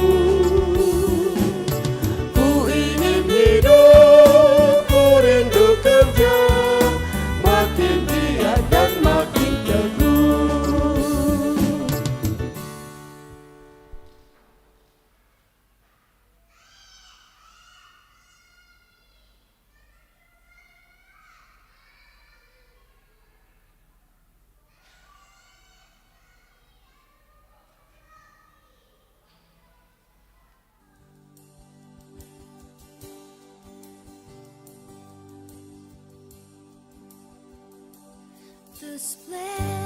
[SPEAKER 6] Ku ingin hidup, ku rindu kerja, makin giat dan makin teguh.
[SPEAKER 8] The splendor